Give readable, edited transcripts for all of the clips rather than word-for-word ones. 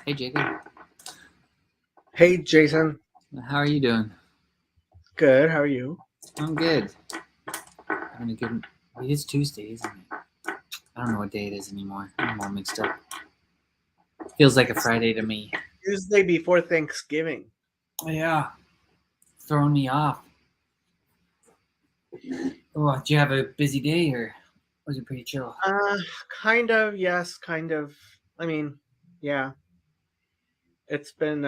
Hey Jacob, Hey, Jason. how are you doing? Good. How are you? I'm good. Having a good. It is Tuesday, isn't it? I don't know what day it is anymore. I'm all mixed up. Feels like a It's Friday to me. Tuesday before Thanksgiving. Oh, yeah, throwing me off. Oh, did you have a busy day or was it pretty chill? Uh, kind of. Yes, kind of. I mean, yeah. It's been.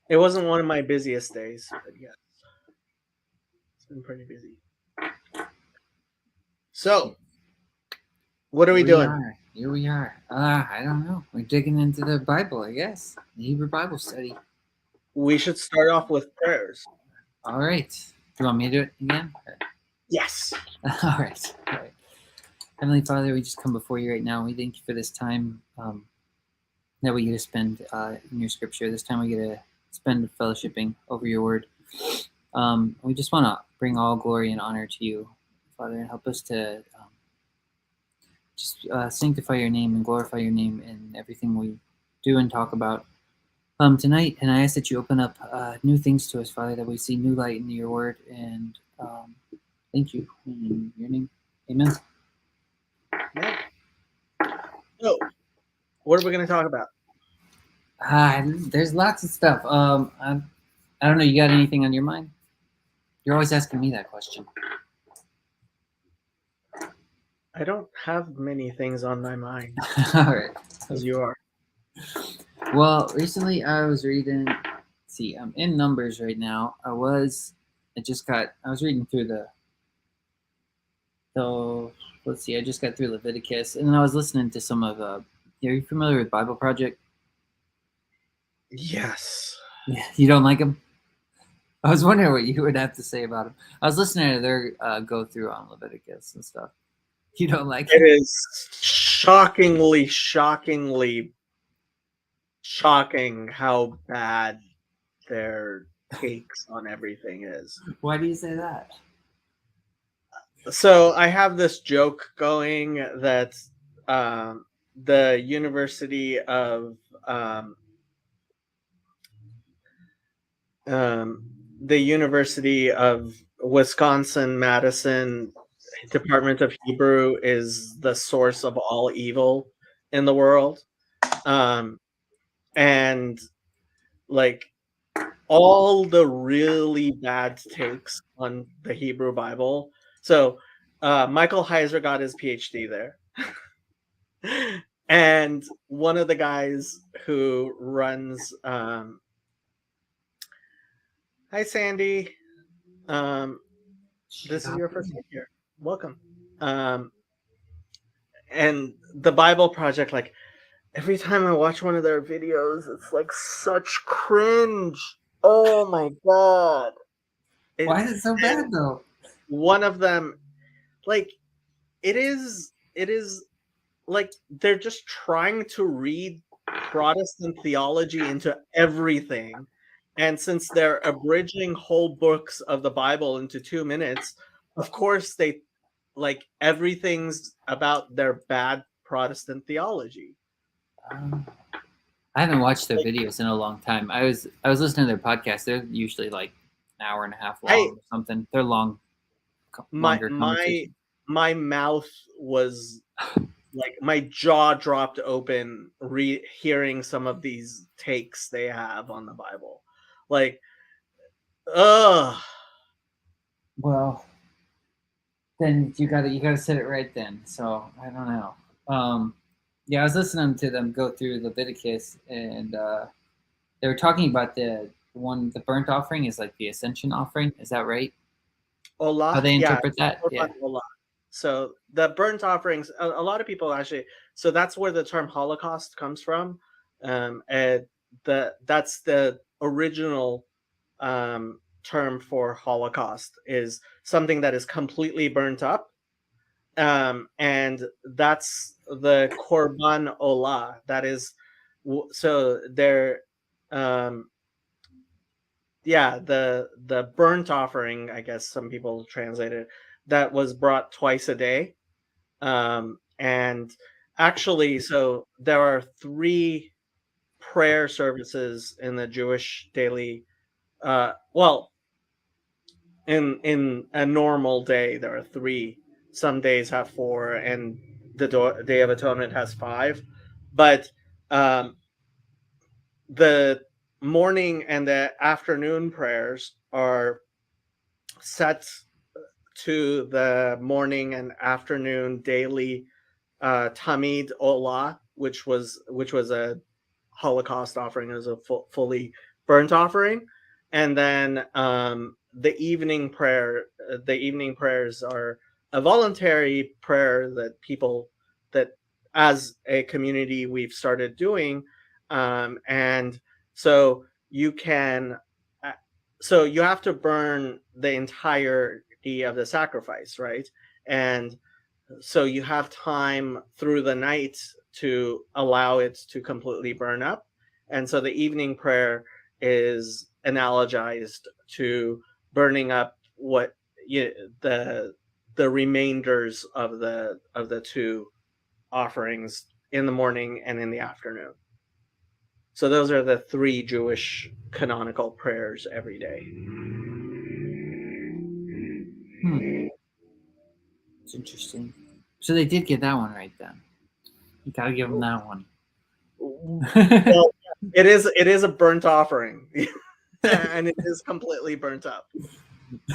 It wasn't one of my busiest days, but yeah, it's been pretty busy. So, what are Here we we doing? are. Here we are. I don't know. We're digging into the Bible, I guess. The Hebrew Bible study. We should start off with prayers. All right. Do you want me to do it again? Yes. All right. All right. Heavenly Father, we just come before you right now. We thank you for this time. That we get to spend in your scripture. This time we get to spend fellowshipping over your word. We just want to bring all glory and honor to you, Father, and help us to just sanctify your name and glorify your name in everything we do and talk about tonight. And I ask that you open up new things to us, Father, that we see new light in your word. And thank you in your name. Amen. Yeah. So, what are we going to talk about? There's lots of stuff. I don't know. You got anything on your mind? You're always asking me that question. I don't have many things on my mind, All right. as you are. Well, recently I was reading. See, I'm in Numbers right now. I was reading through the. Let's see. I just got through Leviticus, and then I was listening to some of. Are you familiar with Bible Project? Yes. Yeah. You don't like them? I was wondering what you would have to say about them. I was listening to their go through on Leviticus and stuff. You don't like It it? is shockingly shocking how bad their takes on everything is. Why do you say that? So I have this joke going that um, the University of um, um, the University of Wisconsin Madison Department of Hebrew is the source of all evil in the world, um, and like all the really bad takes on the Hebrew Bible. So Michael Heiser got his PhD there. And one of the guys who runs hi Sandy. Um, this is your first time here. Welcome. Um, and the Bible Project, like every time I watch one of their videos, it's like such cringe. Oh my god. It Why is it so bad and though? one of them, like it is like they're just trying to read Protestant theology into everything. And since they're abridging whole books of the Bible into 2 minutes, of course they like everything's about their bad Protestant theology. Um, I haven't watched their Like videos in a long time. I was listening to their podcast. They're usually like an hour and a half I long or something. They're my longer my conversations. my mouth was like my jaw dropped open hearing some of these takes they have on the Bible. Like, ugh. Well, then you gotta set it right then. So I don't know. Um, yeah, I was listening to them go through Leviticus, and they were talking about the burnt offering is like the ascension offering. Is that right? How Olah, they yeah, interpret it's that? Korban Yeah. Olah. So the burnt offerings, a lot of people actually. So that's where the term Holocaust comes from, and that's the original term for Holocaust is something that is completely burnt up, and that's the Korban Olah. That is, so they're um, yeah, the burnt offering, I guess some people translate it, that was brought twice a day. And Actually, so there are three prayer services in the Jewish daily. Well, in a normal day, there are three. Some days have four, and the Day of Atonement has five. But um, the morning and the afternoon prayers are set to the morning and afternoon daily Tamid Olah, which was a Holocaust offering, as a fully burnt offering, and then the evening prayers are a voluntary prayer that people that as a community we've started doing, and so you can, uh, so you have to burn the entirety of the sacrifice, right? And so you have time through the night to allow it to completely burn up. And so the evening prayer is analogized to burning up what you, the remainders of the two offerings in the morning and in the afternoon. So those are the three Jewish canonical prayers every day. It's interesting. So they did get that one right then. You gotta give them that one. Well, it is a burnt offering, and it is completely burnt up.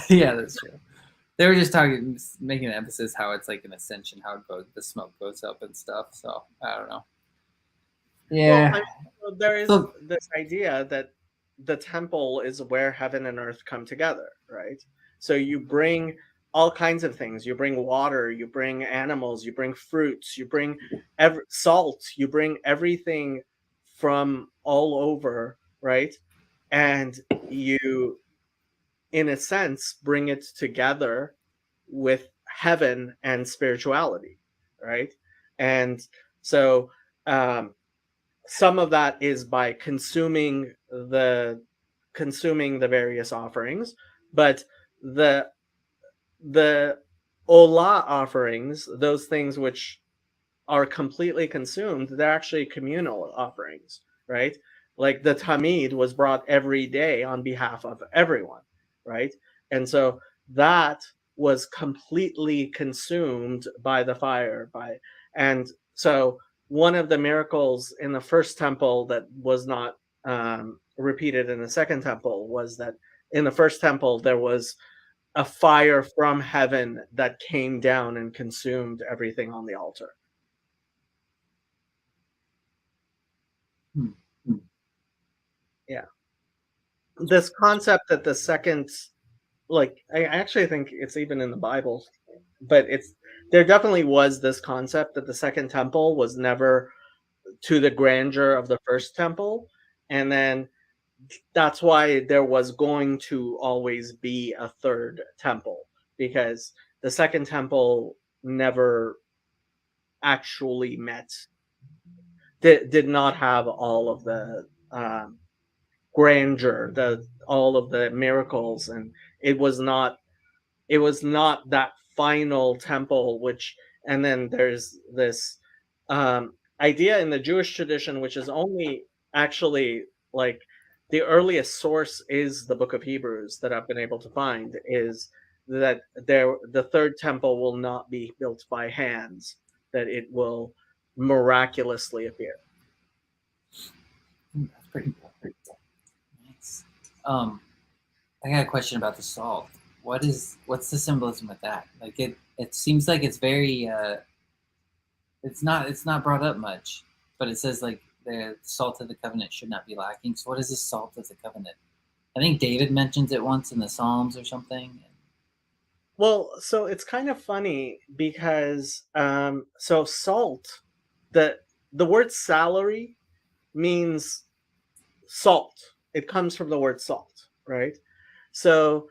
Yeah, that's true. They were just making an emphasis how it's like an ascension, how it goes, the smoke goes up and stuff. So I don't know. Well, Yeah. I mean, so there is So this idea that the temple is where heaven and earth come together, right? So you bring all kinds of things. You bring water, you bring animals, you bring fruits, you bring salt, you bring everything from all over, right? And you, in a sense, bring it together with heaven and spirituality, right? And so um, some of that is by consuming the various offerings, but the the olah offerings, those things which are completely consumed, they're actually communal offerings, right? Like the tamid was brought every day on behalf of everyone, right? And so that was completely consumed by the fire. And so one of the miracles in the first temple that was not repeated in the second temple was that in the first temple there was a fire from heaven that came down and consumed everything on the altar. hmm. Yeah. This concept that the second, like, I actually think it's even in the Bible, but there definitely was this concept that the second temple was never to the grandeur of the first temple. And then that's why there was going to always be a third temple, because the second temple never actually did not have all of the grandeur, the all of the miracles, and it was not that final temple. Which, and then there's this idea in the Jewish tradition, which is only actually, like, the earliest source is the book of Hebrews that I've been able to find, is that the third temple will not be built by hands, that it will miraculously appear. That's pretty cool. Nice. I got a question about the salt. What's the symbolism with that? Like it seems like it's very it's not brought up much, but it says like the salt of the covenant should not be lacking. So what is the salt of the covenant? I think David mentions it once in the Psalms or something. Well, so it's kind of funny because so salt, the word salary means salt. It comes from the word salt, right? So,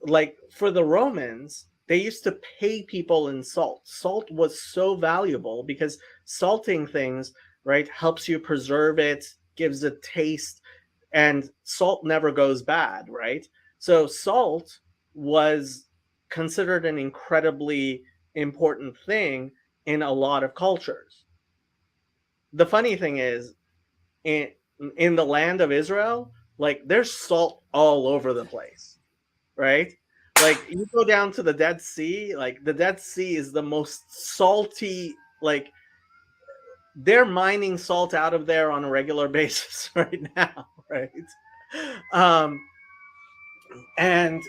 like, for the Romans, they used to pay people in salt. Salt was so valuable because salting things, right, helps you preserve it, gives it taste, and salt never goes bad, right? So salt was considered an incredibly important thing in a lot of cultures. the funny thing is, in the land of Israel, like there's salt all over the place, right? Like you go down to the Dead Sea, like the Dead Sea is the most salty, like they're mining salt out of there on a regular basis right now, right? Um, and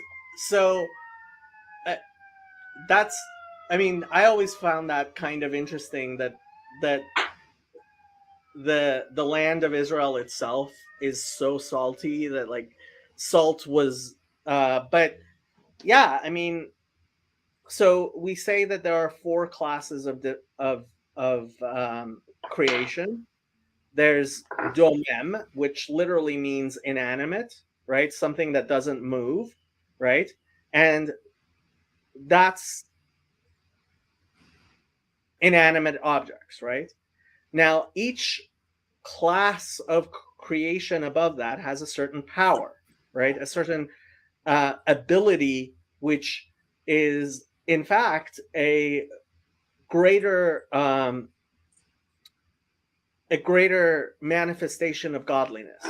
so uh, that's, I mean, I always found that kind of interesting that the land of Israel itself is so salty that like salt was but yeah, I mean, so we say that there are four classes of creation. There's domem, which literally means inanimate, right? Something that doesn't move, right? And that's inanimate objects, right? Now, each class of creation above that has a certain power, right? A certain ability, which is in fact greater um, a greater manifestation of godliness.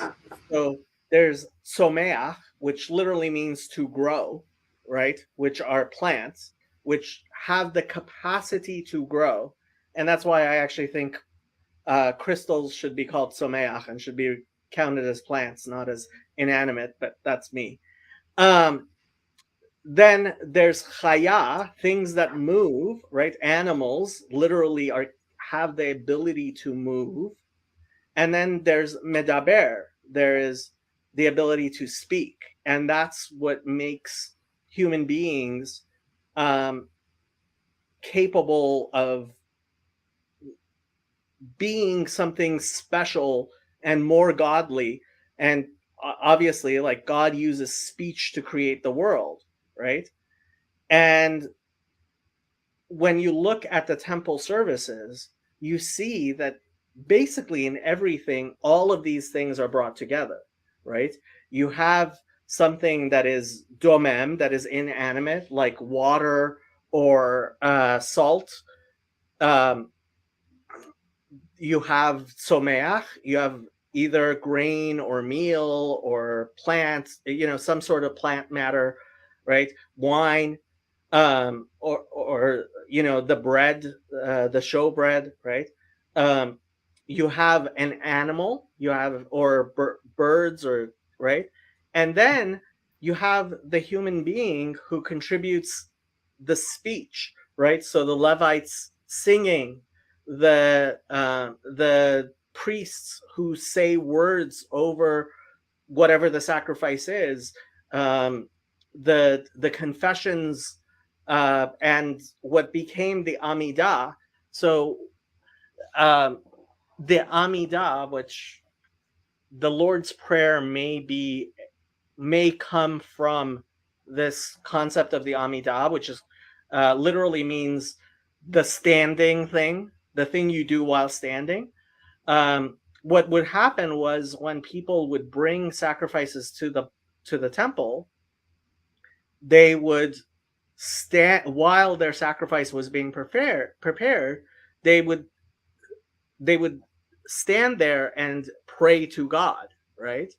So there's someach, which literally means to grow, right? Which are plants, which have the capacity to grow, and that's why I actually think crystals should be called someach and should be counted as plants, not as inanimate. But that's me. Um, then there's chaya, things that move, right? Animals literally have the ability to move. And then there's medaber, there is the ability to speak. And that's what makes human beings capable of being something special and more godly. And obviously, like God uses speech to create the world, right? And when you look at the temple services, you see that basically in everything, all of these things are brought together, right? You have something that is domem, that is inanimate, like water or salt. Um, you have someach, you have either grain or meal or plants, some sort of plant matter, right? Wine, or the bread, the show bread, right? You have an animal, you have or birds, or right, and then you have the human being who contributes the speech, right? So the Levites singing, the priests who say words over whatever the sacrifice is, the confessions, and what became the Amidah. So the Amidah, which the Lord's Prayer may come from this concept of the Amidah, which is literally means the standing thing, the thing you do while standing. What would happen was when people would bring sacrifices to the temple, they would stand while their sacrifice was being prepared. They would stand there and pray to God, right?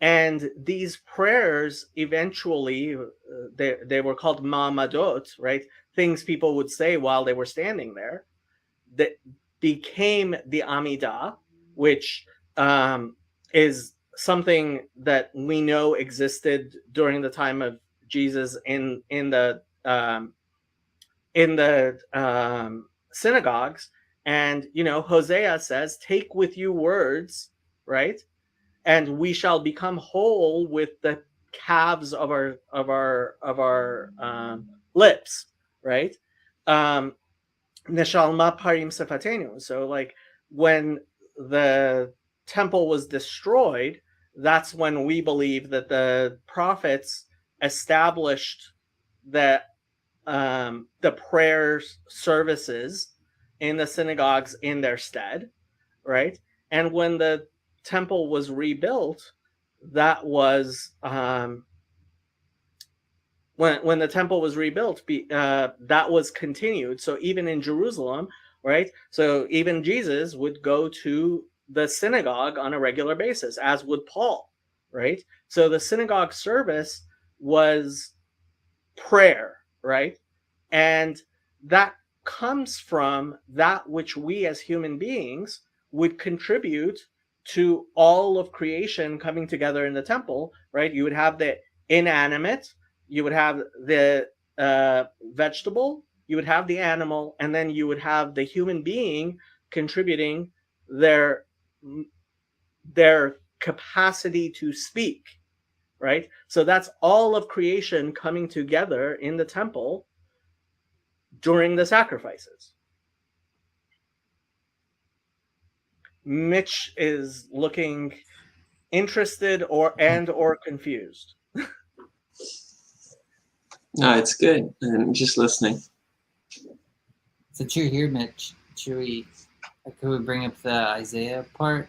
And these prayers eventually, they were called ma'amadot, right? Things people would say while they were standing there, that became the Amidah, which is something that we know existed during the time of Jesus in the synagogues. And Hosea says, "Take with you words, right? And we shall become whole with the calves of our lips," right? Neshalma parim sefatenu. So like when the temple was destroyed, that's when we believe that the prophets established that the prayer services in the synagogues in their stead, right? And when the temple was rebuilt, that was when the temple was rebuilt, that was continued. So even in Jerusalem, right? So even Jesus would go to the synagogue on a regular basis, as would Paul, right? So the synagogue service was prayer, right? And that comes from that which we as human beings would contribute to all of creation coming together in the temple, right? You would have the inanimate, you would have the vegetable, you would have the animal, and then you would have the human being contributing their their capacity to speak, right? So that's all of creation coming together in the temple during the sacrifices. Mitch is looking interested or confused. No, it's good. I'm just listening. Since you're here, Mitch, should we could we bring up the Isaiah part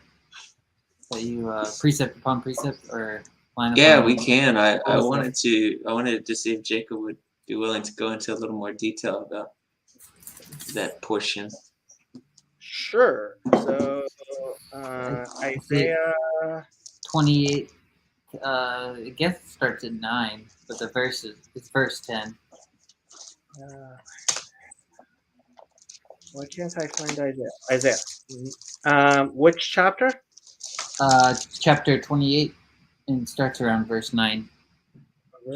that you precept upon precept or line Yeah, upon we line? can. I was wanted to see if Jacob would be willing to go into a little more detail about that portion. Sure. So Isaiah 28. I guess it starts at 9, but the verse is it's verse 10. why can't I find Isaiah? Which chapter? Chapter 28, and it starts around verse 9.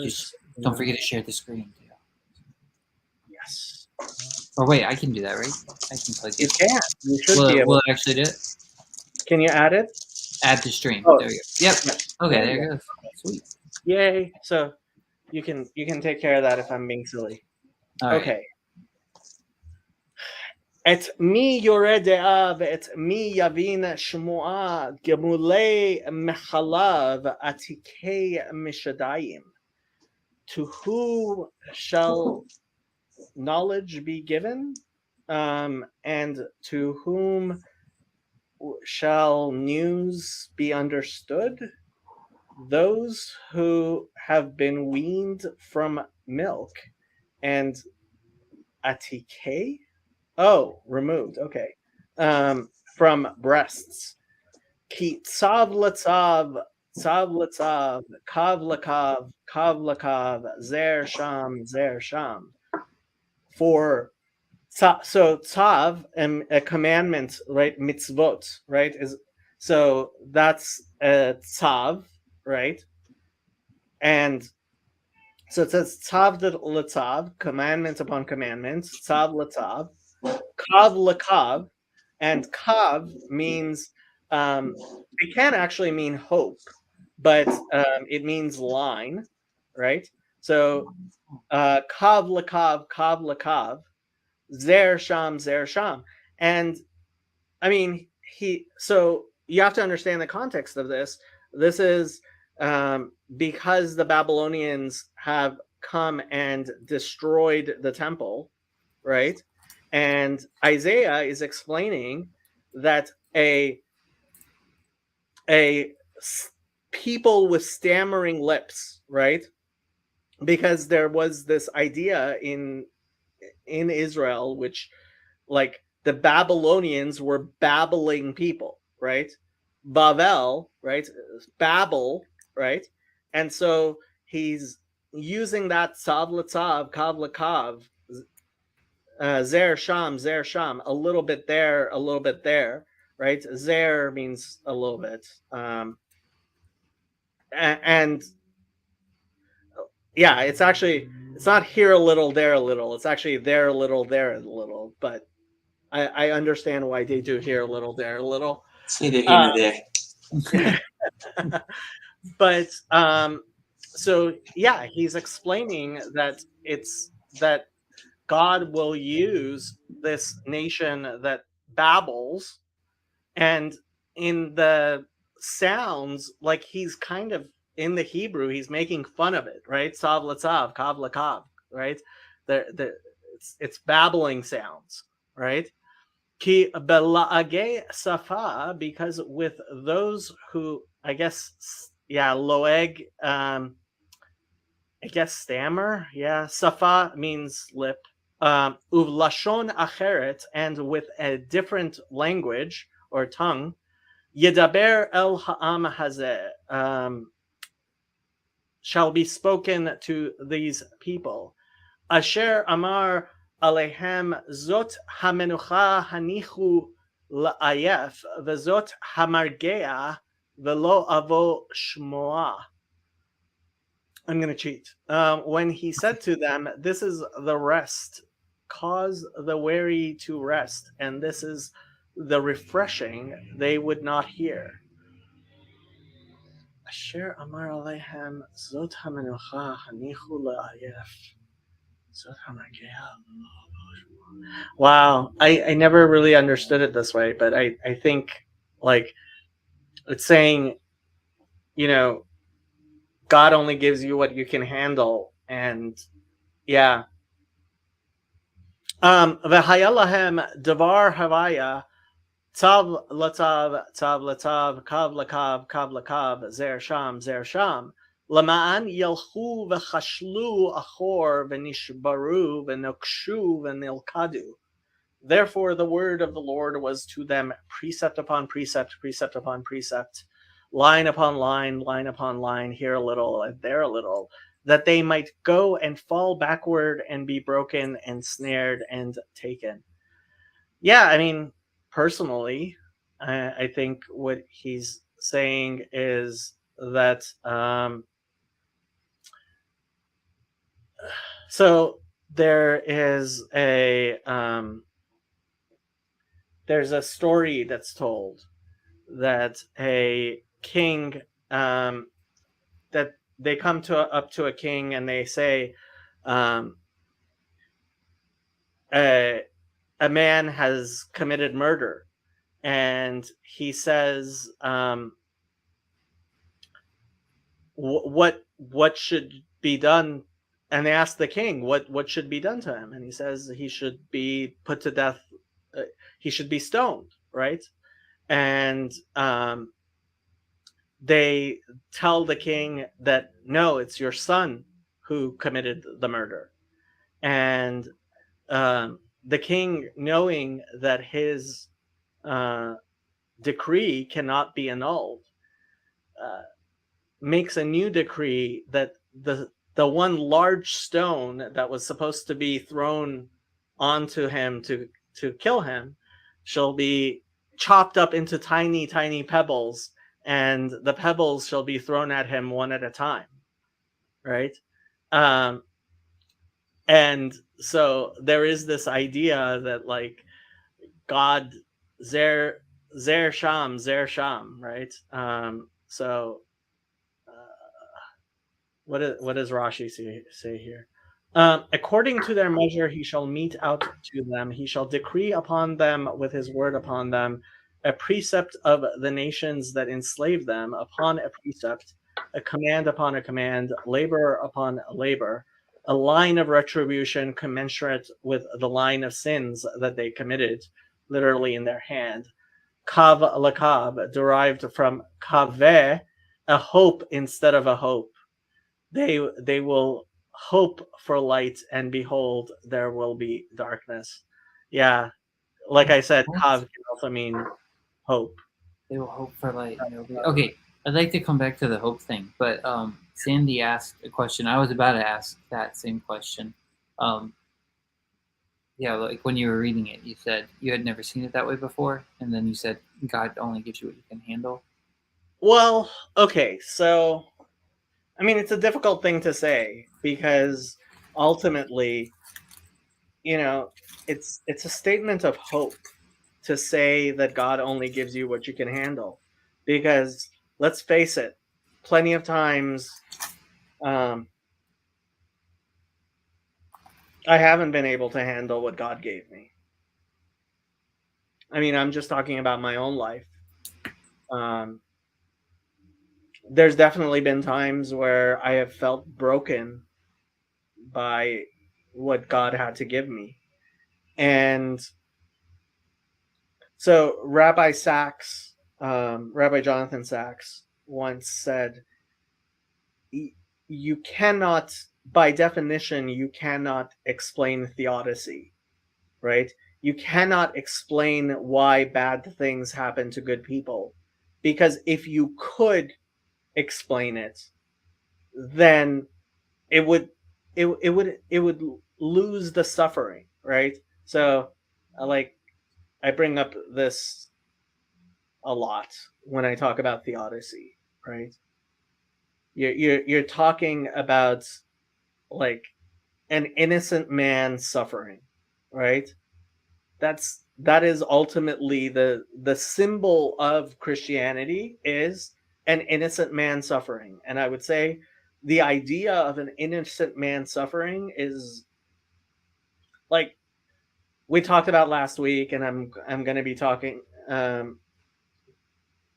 Just don't forget to share the screen. Yes. Or wait, I can do that, right? I can click You it. can. You should Will, be able. will it actually do it? Can you add it? Add to stream. Oh. There we go. Yep. Okay, There there you it goes. Sweet. Yay! So you can take care of that if I'm being silly. All right. Okay. Et mi yoredea et mi yavin shmua gemulei mechalav atikei mishadayim. To who shall knowledge be given, and to whom shall news be understood? Those who have been weaned from milk and atikei. Oh, removed. Okay. From breasts. Ki tzav latzav, tzav latzav, kav lakav, kav lakav, zer sham. For so tzav, a commandment, right? Mitzvot, right? Is so that's tzav, right? And so it says tzav latzav, commandment upon commandment, tzav latzav. Kav lakav, and kav means it can actually mean hope, but it means line, right? So kav lakav, zer sham, and I mean so you have to understand the context of this. This is because the Babylonians have come and destroyed the temple, right? And Isaiah is explaining that a people with stammering lips, right? Because there was this idea in Israel, which like the Babylonians were babbling people, right? Babel, right? Babel, right? And so he's using that tzav latzav, kav lakav, zer sham, a little bit there, right? Zer means a little bit, and yeah, it's not here a little, there a little. It's actually there a little, there a little. But I understand why they do here a little, there a little. It's neither here nor there. But so yeah, he's explaining that it's that God will use this nation that babbles, and in the sounds, like he's kind of in the Hebrew, he's making fun of it, right? Sav latzav, kav lakav, right? It's babbling sounds, right? Ki bela'age safa, because with those who, I guess, yeah, loeg, I guess stammer, yeah. Safa means lip, uvlashon acheret, and with a different language or tongue, yedaber el ha'am hazeh, shall be spoken to these people. Asher amar alehem zot hamenucha hanichu la'ayef vezot hamargea velo avo shmoa. I'm going to cheat. When he said to them, this is the rest, cause the weary to rest, and this is the refreshing, they would not hear. Asher amar alehem zot hamenucha hanichu la'ayef. Wow, I never really understood it this way, but I think like it's saying, you know, God only gives you what you can handle, and yeah. V'haya lahem davar havaya tav latav kav lakav zer sham. Lama'an yelchu v'chashlu achor v'nishbaru v'nokshu v'nilkadu. Therefore the word of the Lord was to them precept upon precept, precept upon precept, line upon line, here a little and there a little, that they might go and fall backward and be broken and snared and taken. Yeah, I mean, personally, I think what he's saying is that so there is there's a story that's told that a king that they come up to a king and they say a man has committed murder, and he says what should be done, and they ask the king what should be done to him, and he says he should be put to death, he should be stoned, right? And they tell the king that no, it's your son who committed the murder. And the king, knowing that his decree cannot be annulled, makes a new decree that the one large stone that was supposed to be thrown onto him to kill him shall be chopped up into tiny pebbles, and the pebbles shall be thrown at him one at a time, right? And so there is this idea that like God zer sham, right? So what does Rashi say here? According to their measure, he shall mete out to them. He shall decree upon them with his word upon them, a precept of the nations that enslave them upon a precept, a command upon a command, labor upon labor, a line of retribution commensurate with the line of sins that they committed, literally in their hand. Kav lakav, derived from kaveh, a hope instead of a hope. They will hope for light, and behold, there will be darkness. Yeah, like I said, kav can also mean hope. They will hope for light. Okay, I'd like to come back to the hope thing, but Sandy asked a question. I was about to ask that same question. Yeah, like when you were reading it, you said you had never seen it that way before, and then you said God only gives you what you can handle. Well, okay, so I mean, it's a difficult thing to say because ultimately, you know, it's a statement of hope to say that God only gives you what you can handle, because let's face it, plenty of times I haven't been able to handle what God gave me. I mean, I'm just talking about my own life. There's definitely been times where I have felt broken by what God had to give me. And so Rabbi Jonathan Sacks once said, you cannot by definition, you cannot explain theodicy, right? You cannot explain why bad things happen to good people, because if you could explain it, then it would it would lose the suffering, right? So, like, I bring up this a lot when I talk about theodicy, right? You're talking about, like, an innocent man suffering, right? That is ultimately the symbol of Christianity, is an innocent man suffering. And I would say the idea of an innocent man suffering is, like, we talked about last week, and I'm going to be talking,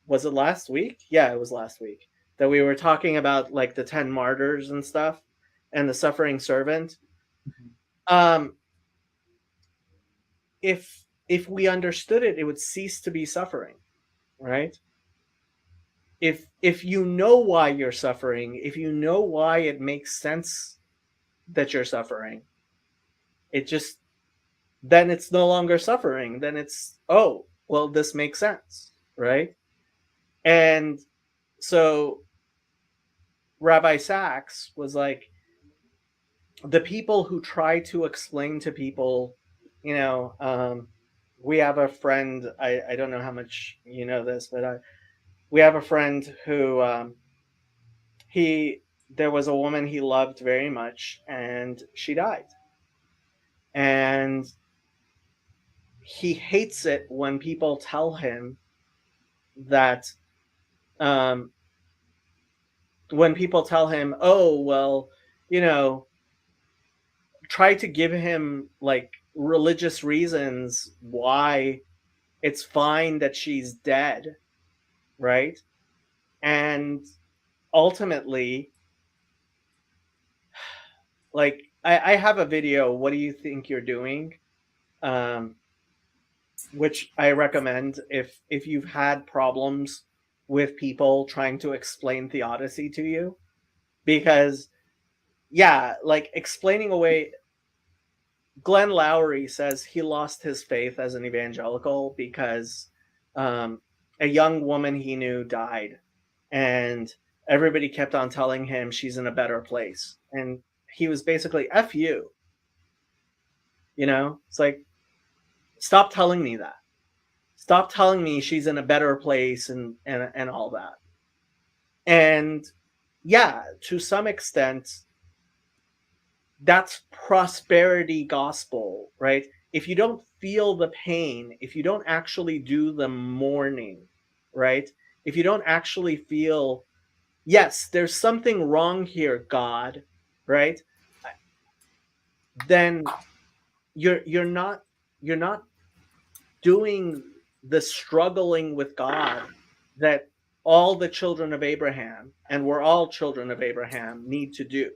was it last week? Yeah, it was last week that we were talking about, like, the 10 martyrs and stuff, and the suffering servant. Um if we understood it, it would cease to be suffering, right? If you know why you're suffering, if you know why it makes sense that you're suffering, it just, then it's no longer suffering. Then it's, oh, well, this makes sense, right? And so Rabbi Sachs was like, the people who try to explain to people, we have a friend, I don't know how much you know this, but we have a friend who, there was a woman he loved very much, and she died. And he hates it when people tell him that, when people tell him, oh, well, try to give him, like, religious reasons why it's fine that she's dead, right? And ultimately, like, I have a video, "What do you think you're doing?" Which I recommend if you've had problems with people trying to explain theodicy to you, because, yeah, like, explaining away. Glenn Lowry says he lost his faith as an evangelical because, a young woman he knew died, and everybody kept on telling him she's in a better place, and he was basically, F you. It's like, stop telling me that. Stop telling me she's in a better place, and all that. And yeah, to some extent, that's prosperity gospel, right? If you don't feel the pain, if you don't actually do the mourning, right? If you don't actually feel, yes, there's something wrong here, God, right? Then you're not doing the struggling with God that all the children of Abraham, and we're all children of Abraham, need to do,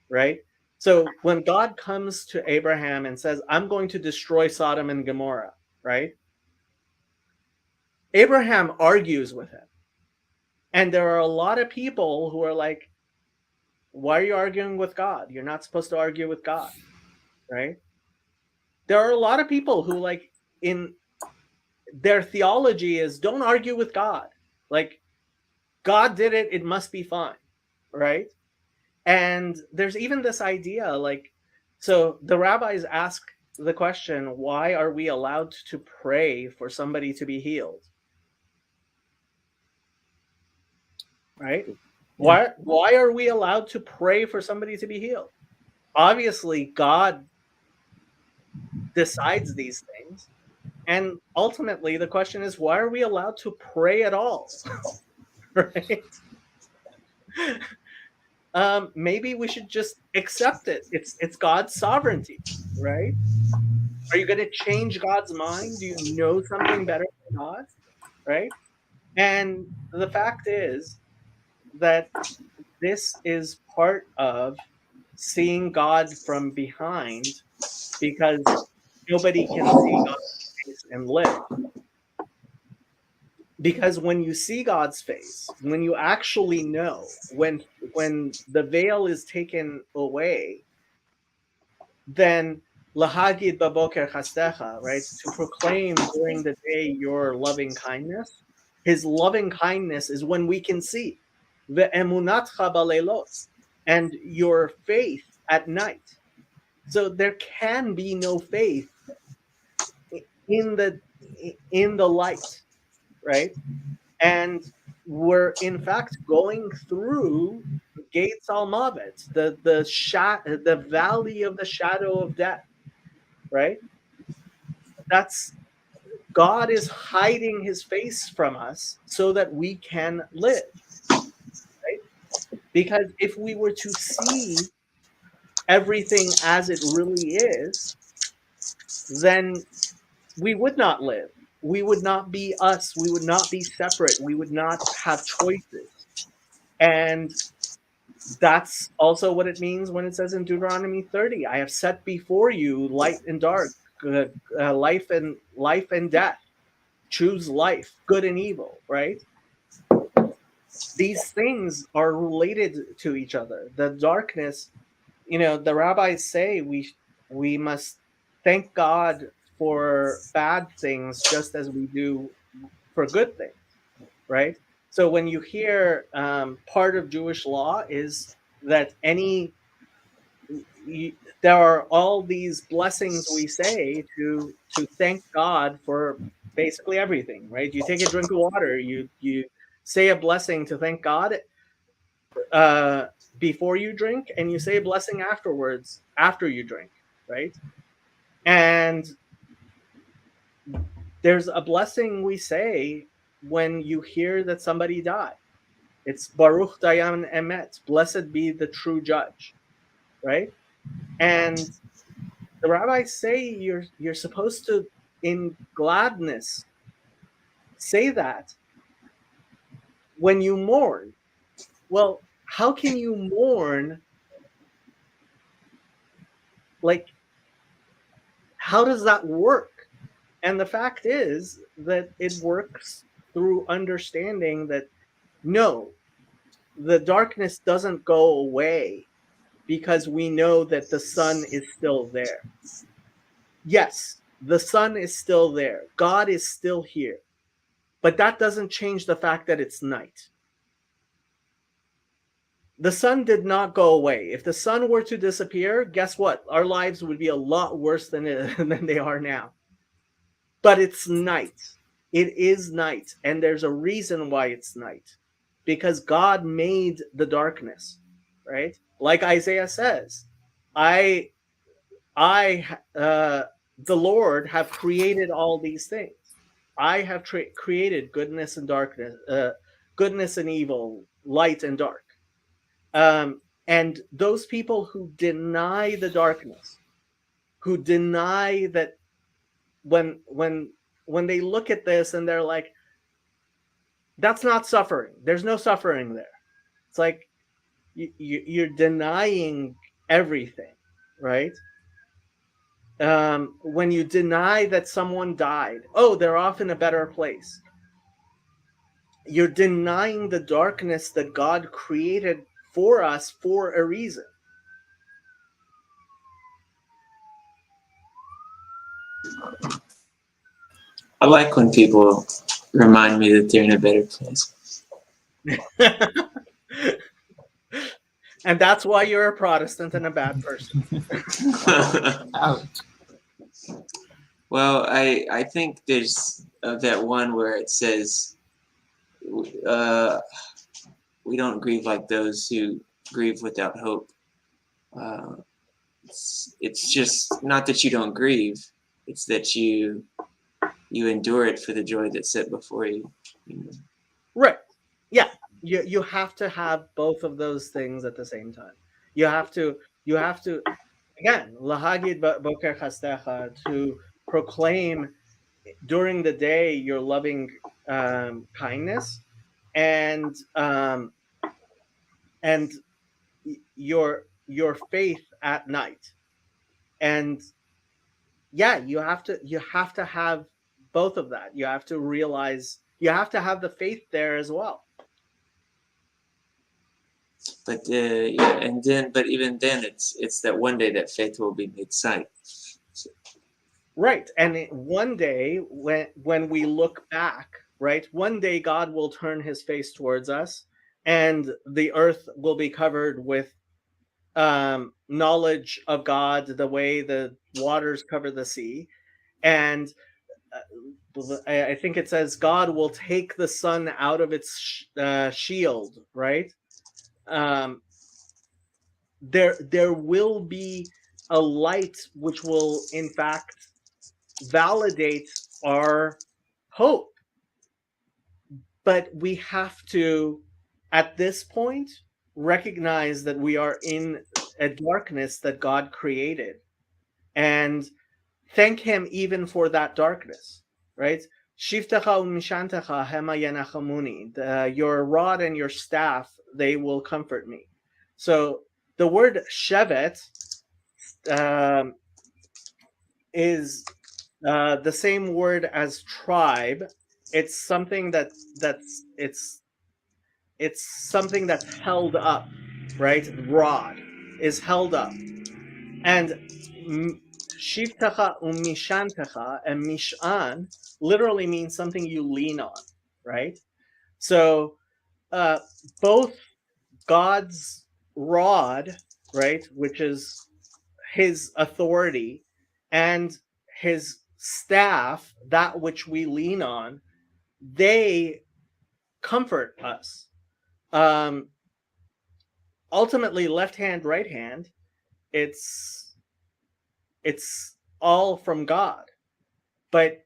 right? So when God comes to Abraham and says, I'm going to destroy Sodom and Gomorrah, right? Abraham argues with him. And there are a lot of people who are like, why are you arguing with God? You're not supposed to argue with God, right? There are a lot of people who, like, in their theology is, don't argue with God. Like, God did it, it must be fine, right? And there's even this idea, like, so the rabbis ask the question, why are we allowed to pray for somebody to be healed? Right? Yeah. Why are we allowed to pray for somebody to be healed? Obviously, God decides these things. And ultimately, the question is, why are we allowed to pray at all? Right? Maybe we should just accept it. It's God's sovereignty, right? Are you going to change God's mind? Do you know something better than God, right? And the fact is that this is part of seeing God from behind, because nobody can see God's face and live. Because when you see God's face, when you actually know, when the veil is taken away, then lahagid baboker chastecha, right? To proclaim during the day your loving kindness. His loving kindness is when we can see the emunatcha balelot, and your faith at night. So there can be no faith in the light, right? And we're in fact going through Gates Almavet, the valley of the shadow of death, right? That's God is hiding his face from us so that we can live, right? Because if we were to see everything as it really is, then we would not live. We would not be us. We would not be separate. We would not have choices. And that's also what it means when it says in Deuteronomy 30, I have set before you light and dark, life and death. Choose life, good and evil, right? These things are related to each other. The darkness, the rabbis say we must thank God for bad things just as we do for good things, right? So when you hear part of Jewish law is that there are all these blessings we say to thank God for basically everything, right? You take a drink of water, you say a blessing to thank God uh, before you drink, and you say a blessing afterwards after you drink, right? And there's a blessing we say when you hear that somebody died. It's Baruch Dayan Emet, blessed be the true judge, right? And the rabbis say you're supposed to, in gladness, say that when you mourn. Well, how can you mourn? Like, how does that work? And the fact is that it works through understanding that no, the darkness doesn't go away because we know that the sun is still there. Yes, the sun is still there. God is still here. But that doesn't change the fact that it's night. The sun did not go away. If the sun were to disappear, guess what? Our lives would be a lot worse than they are now. But it's night. It is night, and there's a reason why it's night. Because God made the darkness, right? Like Isaiah says, I the Lord have created all these things. I have created goodness and darkness, goodness and evil, light and dark. And those people who deny the darkness, who deny that, when they look at this and they're like, that's not suffering. There's no suffering there. It's like you're denying everything, right? When you deny that someone died, oh, they're off in a better place. You're denying the darkness that God created for us for a reason. I like when people remind me that they're in a better place. And that's why you're a Protestant and a bad person. Ouch. Well, I think there's that one where it says, we don't grieve like those who grieve without hope. It's just not that you don't grieve, it's that you endure it for the joy that's set before you. Right. Yeah. You have to have both of those things at the same time. You have to again, lahagid boker chastecha, to proclaim during the day your loving kindness, and your faith at night. And yeah, you have to have both of that. You have to realize you have to have the faith there as well. But yeah, and then, but even then, it's that one day that faith will be made sight. Right. And one day when we look back, right, one day God will turn his face towards us and the earth will be covered with knowledge of God, the way the waters cover the sea. And I think it says God will take the sun out of its shield, right? There will be a light which will in fact validate our hope, but we have to at this point recognize that we are in a darkness that God created and thank him even for that darkness, right? Shiftacha u'mishantacha hema yanachamuni. Your rod and your staff, they will comfort me. So the word shevet is the same word as tribe. It's something it's something that's held up, right? Rod is held up, and shiftacha umishantacha and mishan literally means something you lean on, right? So both God's rod, right, which is his authority, and his staff, that which we lean on, they comfort us. Ultimately, left hand, right hand, it's all from God. But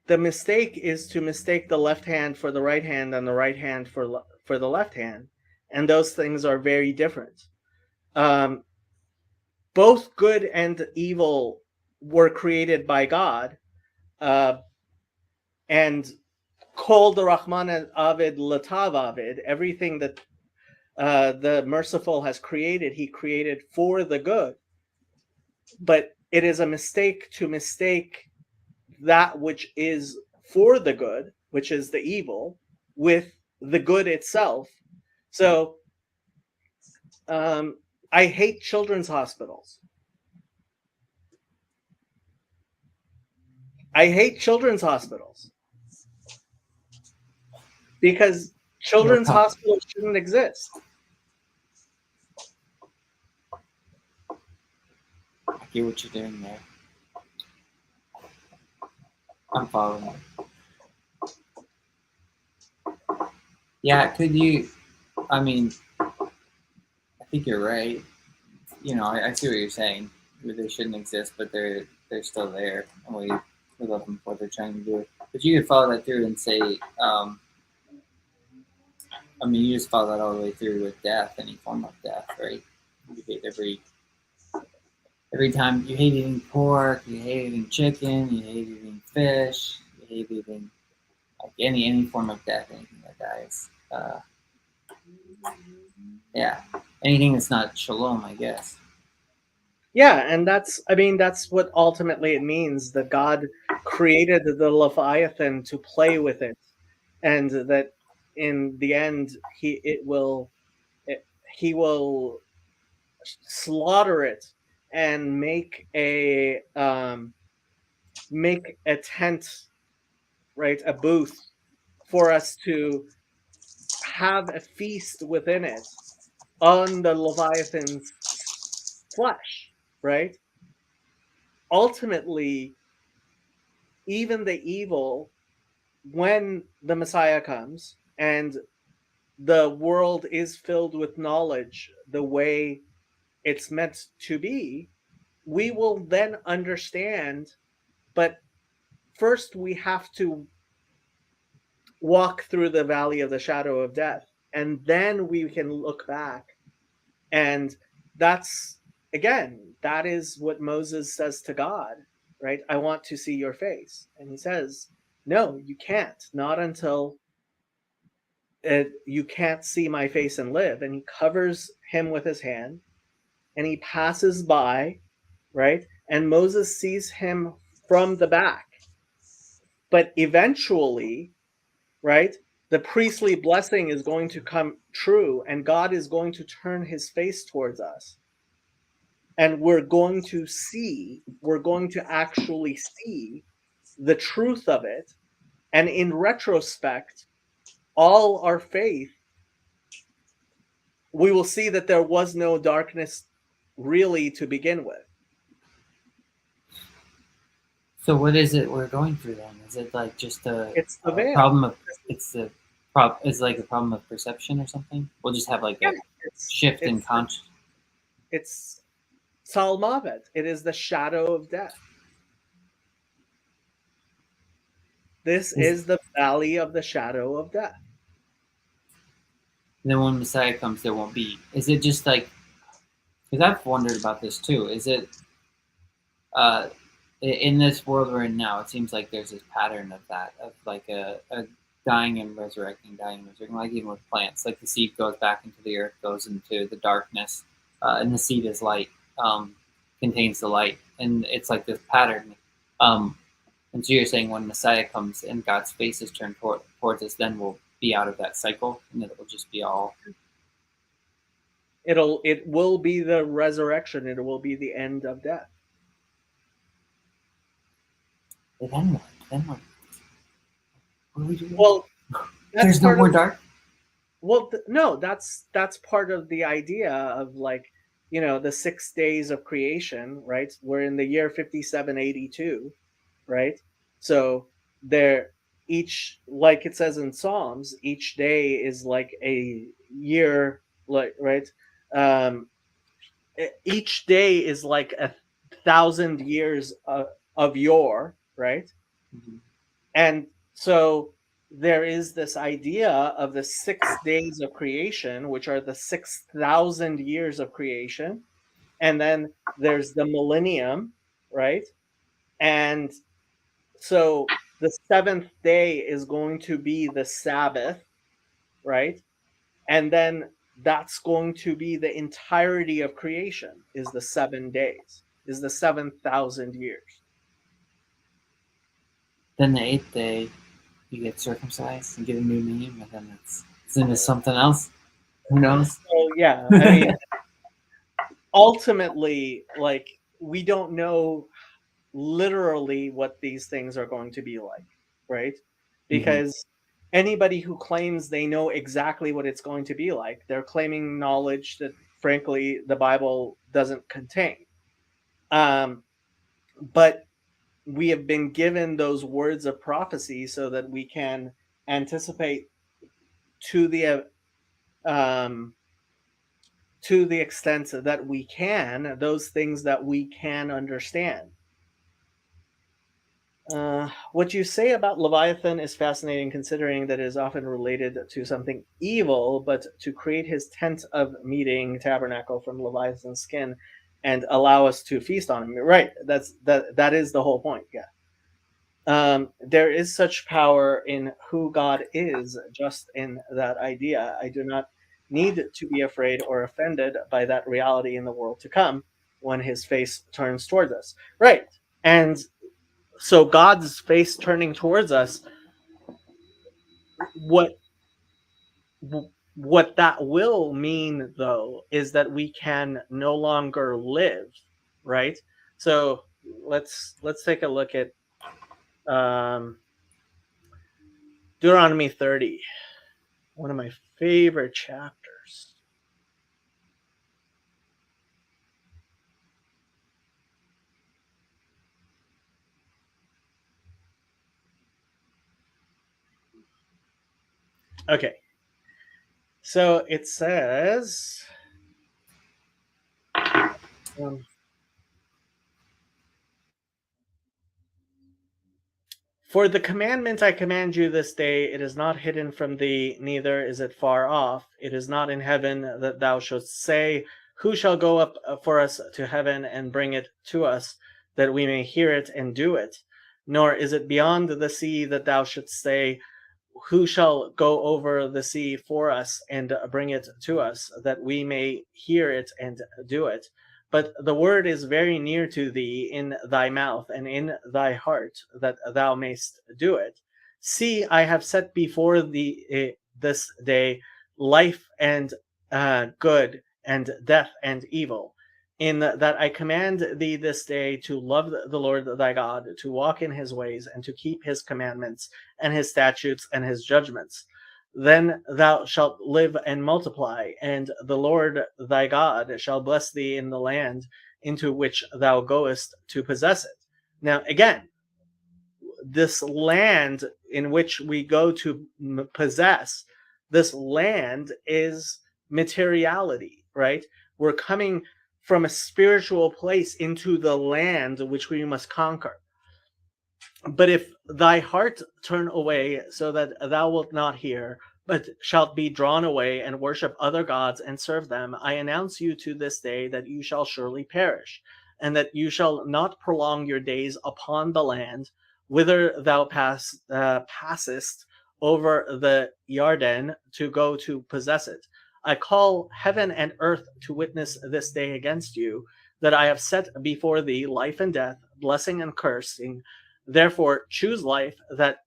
the mistake is to mistake the left hand for the right hand and the right hand for the left hand, and those things are very different. Both good and evil were created by God, and Kol the Rahman Avid Latav Avid, everything that the merciful has created, he created for the good. But it is a mistake to mistake that which is for the good, which is the evil, with the good itself. So I hate children's hospitals. I hate children's hospitals because children's hospitals shouldn't exist. I get what you're doing there. I'm following. Yeah, could you? I mean, I think you're right. You know, I see what you're saying. They shouldn't exist, but they're still there, and we love them for what they're trying to do. But you could follow that through and say, I mean, you just follow that all the way through with death, any form of death, right? You hate every time. You hate eating pork, you hate eating chicken, you hate eating fish, you hate eating like any form of death, anything that dies. Yeah, anything that's not shalom, I guess. Yeah, and that's what ultimately it means, that God created the Leviathan to play with it, and that in the end he will slaughter it and make a tent, right, a booth for us to have a feast within it on the Leviathan's flesh, right? Ultimately, even the evil, when the Messiah comes and the world is filled with knowledge the way it's meant to be, we will then understand. But first, we have to walk through the valley of the shadow of death, and then we can look back. And that's, again, that is what Moses says to God, right? I want to see your face. And he says, no, you can't, not until you can't see my face and live. And he covers him with his hand and he passes by, right? And Moses sees him from the back. But eventually right? The priestly blessing is going to come true, and God is going to turn his face towards us. And we're going to actually see the truth of it. And in retrospect, all our faith, we will see that there was no darkness really to begin with. So what is it we're going through then? Is it like just It's the veil. problem of is like a problem of perception or something? We'll just have like a shift in conscious. It's Salmavet. It is the shadow of death. This is the valley of the shadow of death. Then when Messiah comes, there won't be. Is it just like, because I've wondered about this too. Is it in this world we're in now? It seems like there's this pattern of that, of like a dying and resurrecting, like even with plants. Like the seed goes back into the earth, goes into the darkness, and the seed is light, contains the light, and it's like this pattern. And so you're saying when Messiah comes and God's face is turned towards us, then we'll be out of that cycle, and it will just be all. It will be the resurrection. It will be the end of death. Then what? What are we doing? Well, there's no more dark. Well, no, that's part of the idea of, like, you know, the 6 days of creation, right? We're in the year 5782, right? So each, like it says in Psalms, each day is like a year, like, right? Each day is like 1,000 years of yore, right? Mm-hmm. And so there is this idea of the 6 days of creation, which are the 6,000 years of creation. And then there's the millennium, right? And so the 7th day is going to be the Sabbath, right? And then that's going to be the entirety of creation, is the 7 days, is the 7,000 years. Then the 8th day, you get circumcised and get a new name, and then it's into something else. Who knows? So yeah, I mean, ultimately, like, we don't know literally what these things are going to be like, right? Because anybody who claims they know exactly what it's going to be like, they're claiming knowledge that, frankly, the Bible doesn't contain. But we have been given those words of prophecy so that we can anticipate to the extent that we can, those things that we can understand. What you say about Leviathan is fascinating, considering that it is often related to something evil, but to create his tent of meeting tabernacle from Leviathan's skin and allow us to feast on him. Right. That is the whole point. Yeah. There is such power in who God is, just in that idea. I do not need to be afraid or offended by that reality in the world to come when his face turns towards us. Right. And so God's face turning towards us, what that will mean, though, is that we can no longer live, right? So let's take a look at Deuteronomy 30, one of my favorite chapters. Okay, so it says, for the commandment I command you this day, it is not hidden from thee, neither is it far off. It is not in heaven, that thou shouldst say, who shall go up for us to heaven and bring it to us, that we may hear it and do it? Nor is it beyond the sea, that thou shouldst say, who shall go over the sea for us and bring it to us, that we may hear it and do it? But the word is very near to thee, in thy mouth and in thy heart, that thou mayst do it. See, I have set before thee this day life and good, and death and evil, in that I command thee this day to love the Lord thy God, to walk in his ways, and to keep his commandments and his statutes and his judgments. Then thou shalt live and multiply, and the Lord thy God shall bless thee in the land into which thou goest to possess it. Now, again, this land in which we go to possess, this land is materiality, right? We're coming from a spiritual place into the land which we must conquer. But if thy heart turn away, so that thou wilt not hear, but shalt be drawn away and worship other gods and serve them, I announce you to this day that you shall surely perish, and that you shall not prolong your days upon the land whither thou passest over the Yarden to go to possess it. I call heaven and earth to witness this day against you, that I have set before thee life and death, blessing and cursing. Therefore choose life, that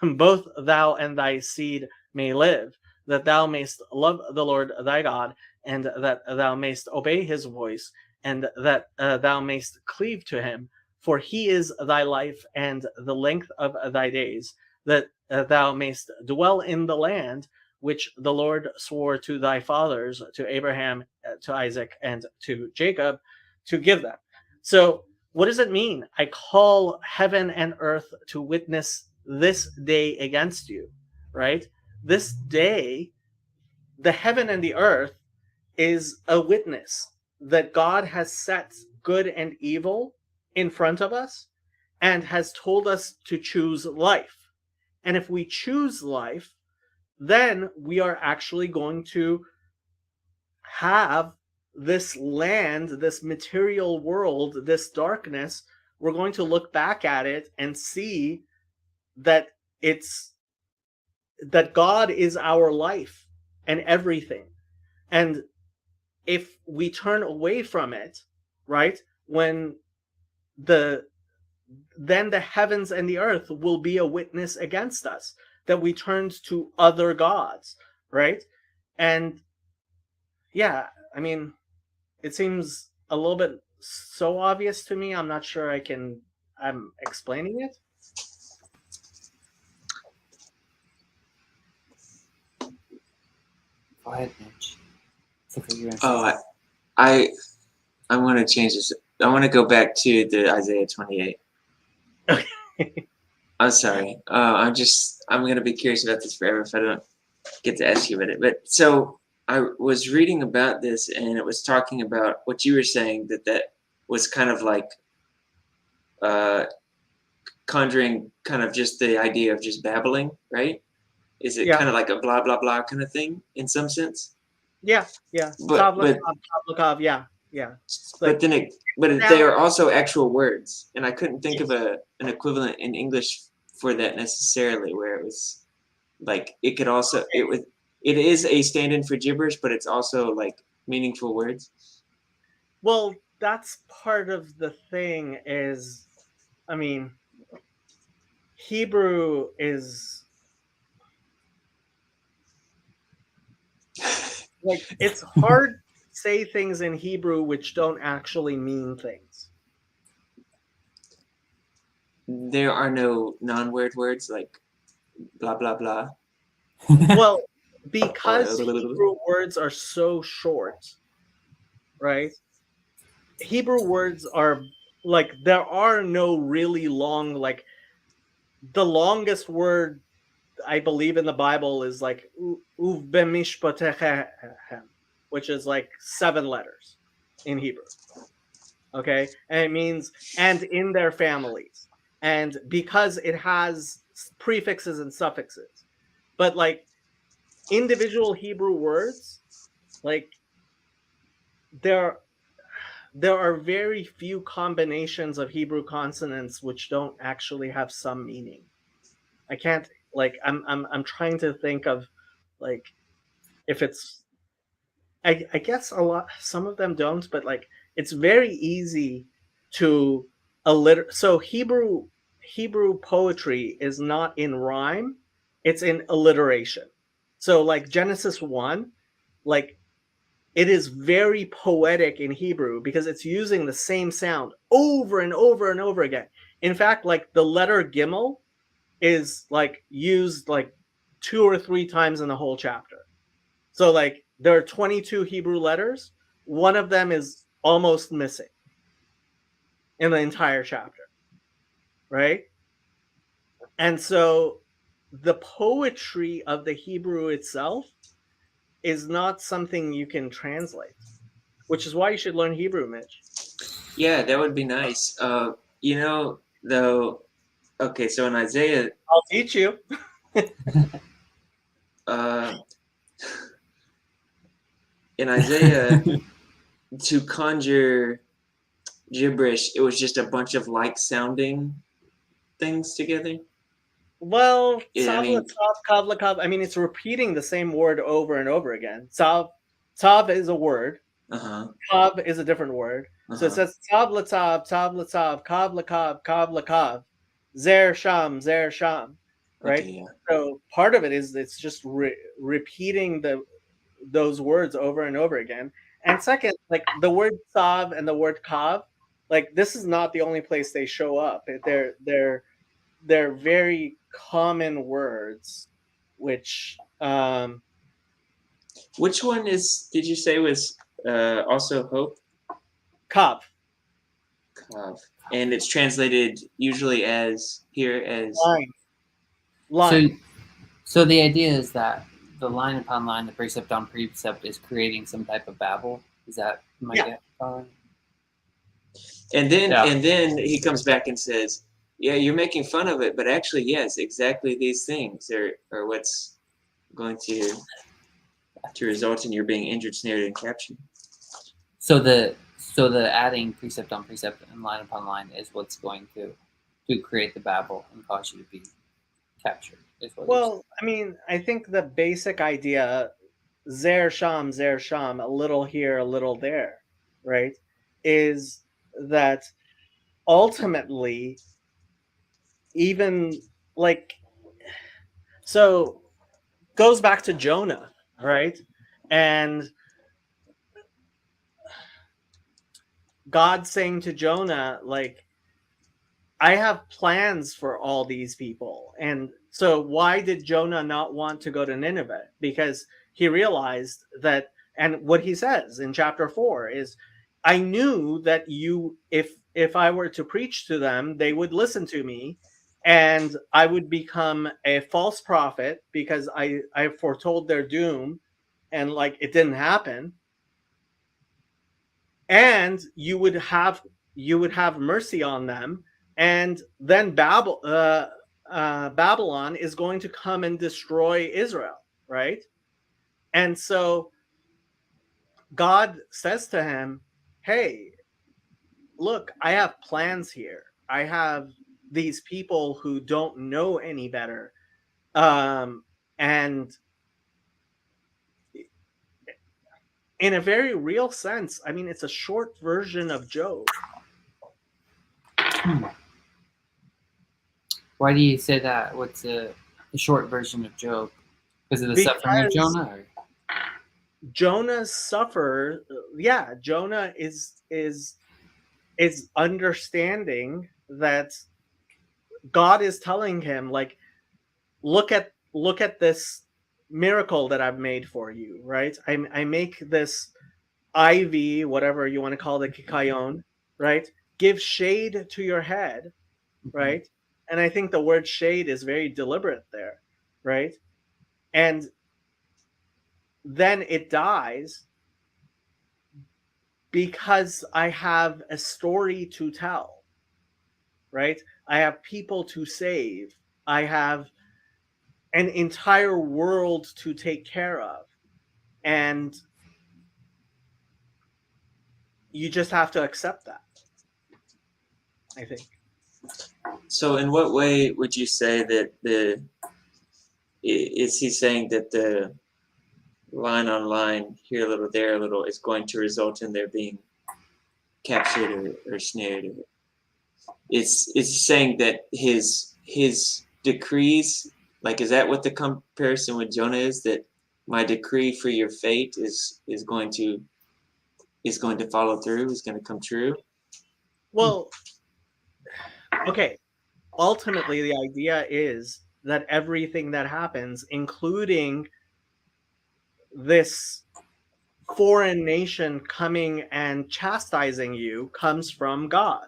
both thou and thy seed may live, that thou mayst love the Lord thy God, and that thou mayst obey his voice, and that thou mayst cleave to him. For he is thy life and the length of thy days, that thou mayst dwell in the land which the Lord swore to thy fathers, to Abraham, to Isaac, and to Jacob, to give them. So what does it mean? I call heaven and earth to witness this day against you, right? This day, the heaven and the earth is a witness that God has set good and evil in front of us and has told us to choose life. And if we choose life, then we are actually going to have this land, this material world, this darkness. We're going to look back at it and see that that God is our life and everything. And if we turn away from it, right, then the heavens and the earth will be a witness against us, that we turned to other gods, right? And yeah, I mean, it seems a little bit so obvious to me. I'm not sure I'm explaining it. Go ahead, Mitch. Oh, I want to change this. I want to go back to the Isaiah 28. Okay. I'm sorry. I'm going to be curious about this forever if I don't get to ask you about it. But so I was reading about this, and it was talking about what you were saying, that was kind of like conjuring kind of just the idea of just babbling, right? Is it kind of like a blah, blah, blah kind of thing in some sense? Yeah. Pavlikov, yeah. But then they are also actual words, and I couldn't think of an equivalent in English for that necessarily, where it was like it is a stand-in for gibberish, but it's also like meaningful words. Well, that's part of the thing is, I mean, Hebrew is like, it's hard to say things in Hebrew which don't actually mean things. There are no non-word words like blah, blah, blah. Well, because Hebrew words are so short, right? Hebrew words are like, there are no really long, like, the longest word I believe in the Bible is like uv b'mishpatechem, which is like 7 letters in Hebrew. Okay, and it means and in their families, and because it has prefixes and suffixes, but like individual Hebrew words, like there are very few combinations of Hebrew consonants which don't actually have some meaning. I can't, like, I'm trying to think of, like, if it's, I guess some of them don't, but like it's very easy to so Hebrew Hebrew poetry is not in rhyme, it's in alliteration. So like Genesis 1, like it is very poetic in Hebrew because it's using the same sound over and over and over again. In fact, like the letter Gimel is like used like 2 or 3 times in the whole chapter. So like there are 22 Hebrew letters, one of them is almost missing in the entire chapter, right? And so the poetry of the Hebrew itself is not something you can translate, which is why you should learn Hebrew, Mitch. Yeah, that would be nice. You know, though. Okay, so in Isaiah, I'll teach you. uh, in Isaiah, to conjure gibberish, it was just a bunch of like sounding things together. Well, Yeah, I Sav, mean, Latab, Kav, Lakav, I mean, it's repeating the same word over and over again. Sav is a word. uh-huh, Kav is a different word. So it uh-huh. says Tav, Latab, Kav, Lakav, Zer, Sham, Okay, right? yeah. So part of it is it's just repeating those words over and over again. And second, like the word Sav and the word Kav, like this is not the only place they show up. They're very common words, which Which one did you say was also hope? Kav. Kav. And it's translated usually as here as Line. So, Line. so the idea is that the line upon line, the precept on precept, is creating some type of babble. Is that my Yeah. guess? and then Yeah. and then he comes back and says, yeah, you're making fun of it, but actually, yes, exactly these things are what's going to result in your being injured, snared, and captured. So the adding precept on precept and line upon line is what's going to create the babble and cause you to be captured. Is what Well, I mean, I think the basic idea, Zer Sham, a little here, a little there, right, is that ultimately, even like, so goes back to Jonah, right? And God saying to Jonah, like, I have plans for all these people. And so why did Jonah not want to go to Nineveh? Because he realized that, and what he says in chapter 4 is, I knew that you, if I were to preach to them, they would listen to me, and I would become a false prophet because I foretold their doom, and like it didn't happen. And you would have mercy on them, and then Babylon is going to come and destroy Israel, right? And so God says to him, hey, look, I have plans here. I have these people who don't know any better, and in a very real sense, I mean, it's a short version of Job. Why do you say that? What's the short version of Job? Because of the suffering of Because Jonah? Or? Jonah Jonah is understanding that God is telling him, like, look at this miracle that I've made for you, right? I make this ivy, whatever you want to call the kikayon, right? Give shade to your head, right? And I think the word shade is very deliberate there, right? And then it dies because I have a story to tell, right? I have people to save. I have an entire world to take care of. And you just have to accept that, I think. So, in what way would you say that is he saying that the line on line, here a little, there a little, is going to result in their being captured or snared? it's saying that his decrees, like, is that what the comparison with Jonah is? That my decree for your fate is going to follow through, is going to come true. Well, okay. Ultimately, the idea is that everything that happens, including this foreign nation coming and chastising you, comes from God.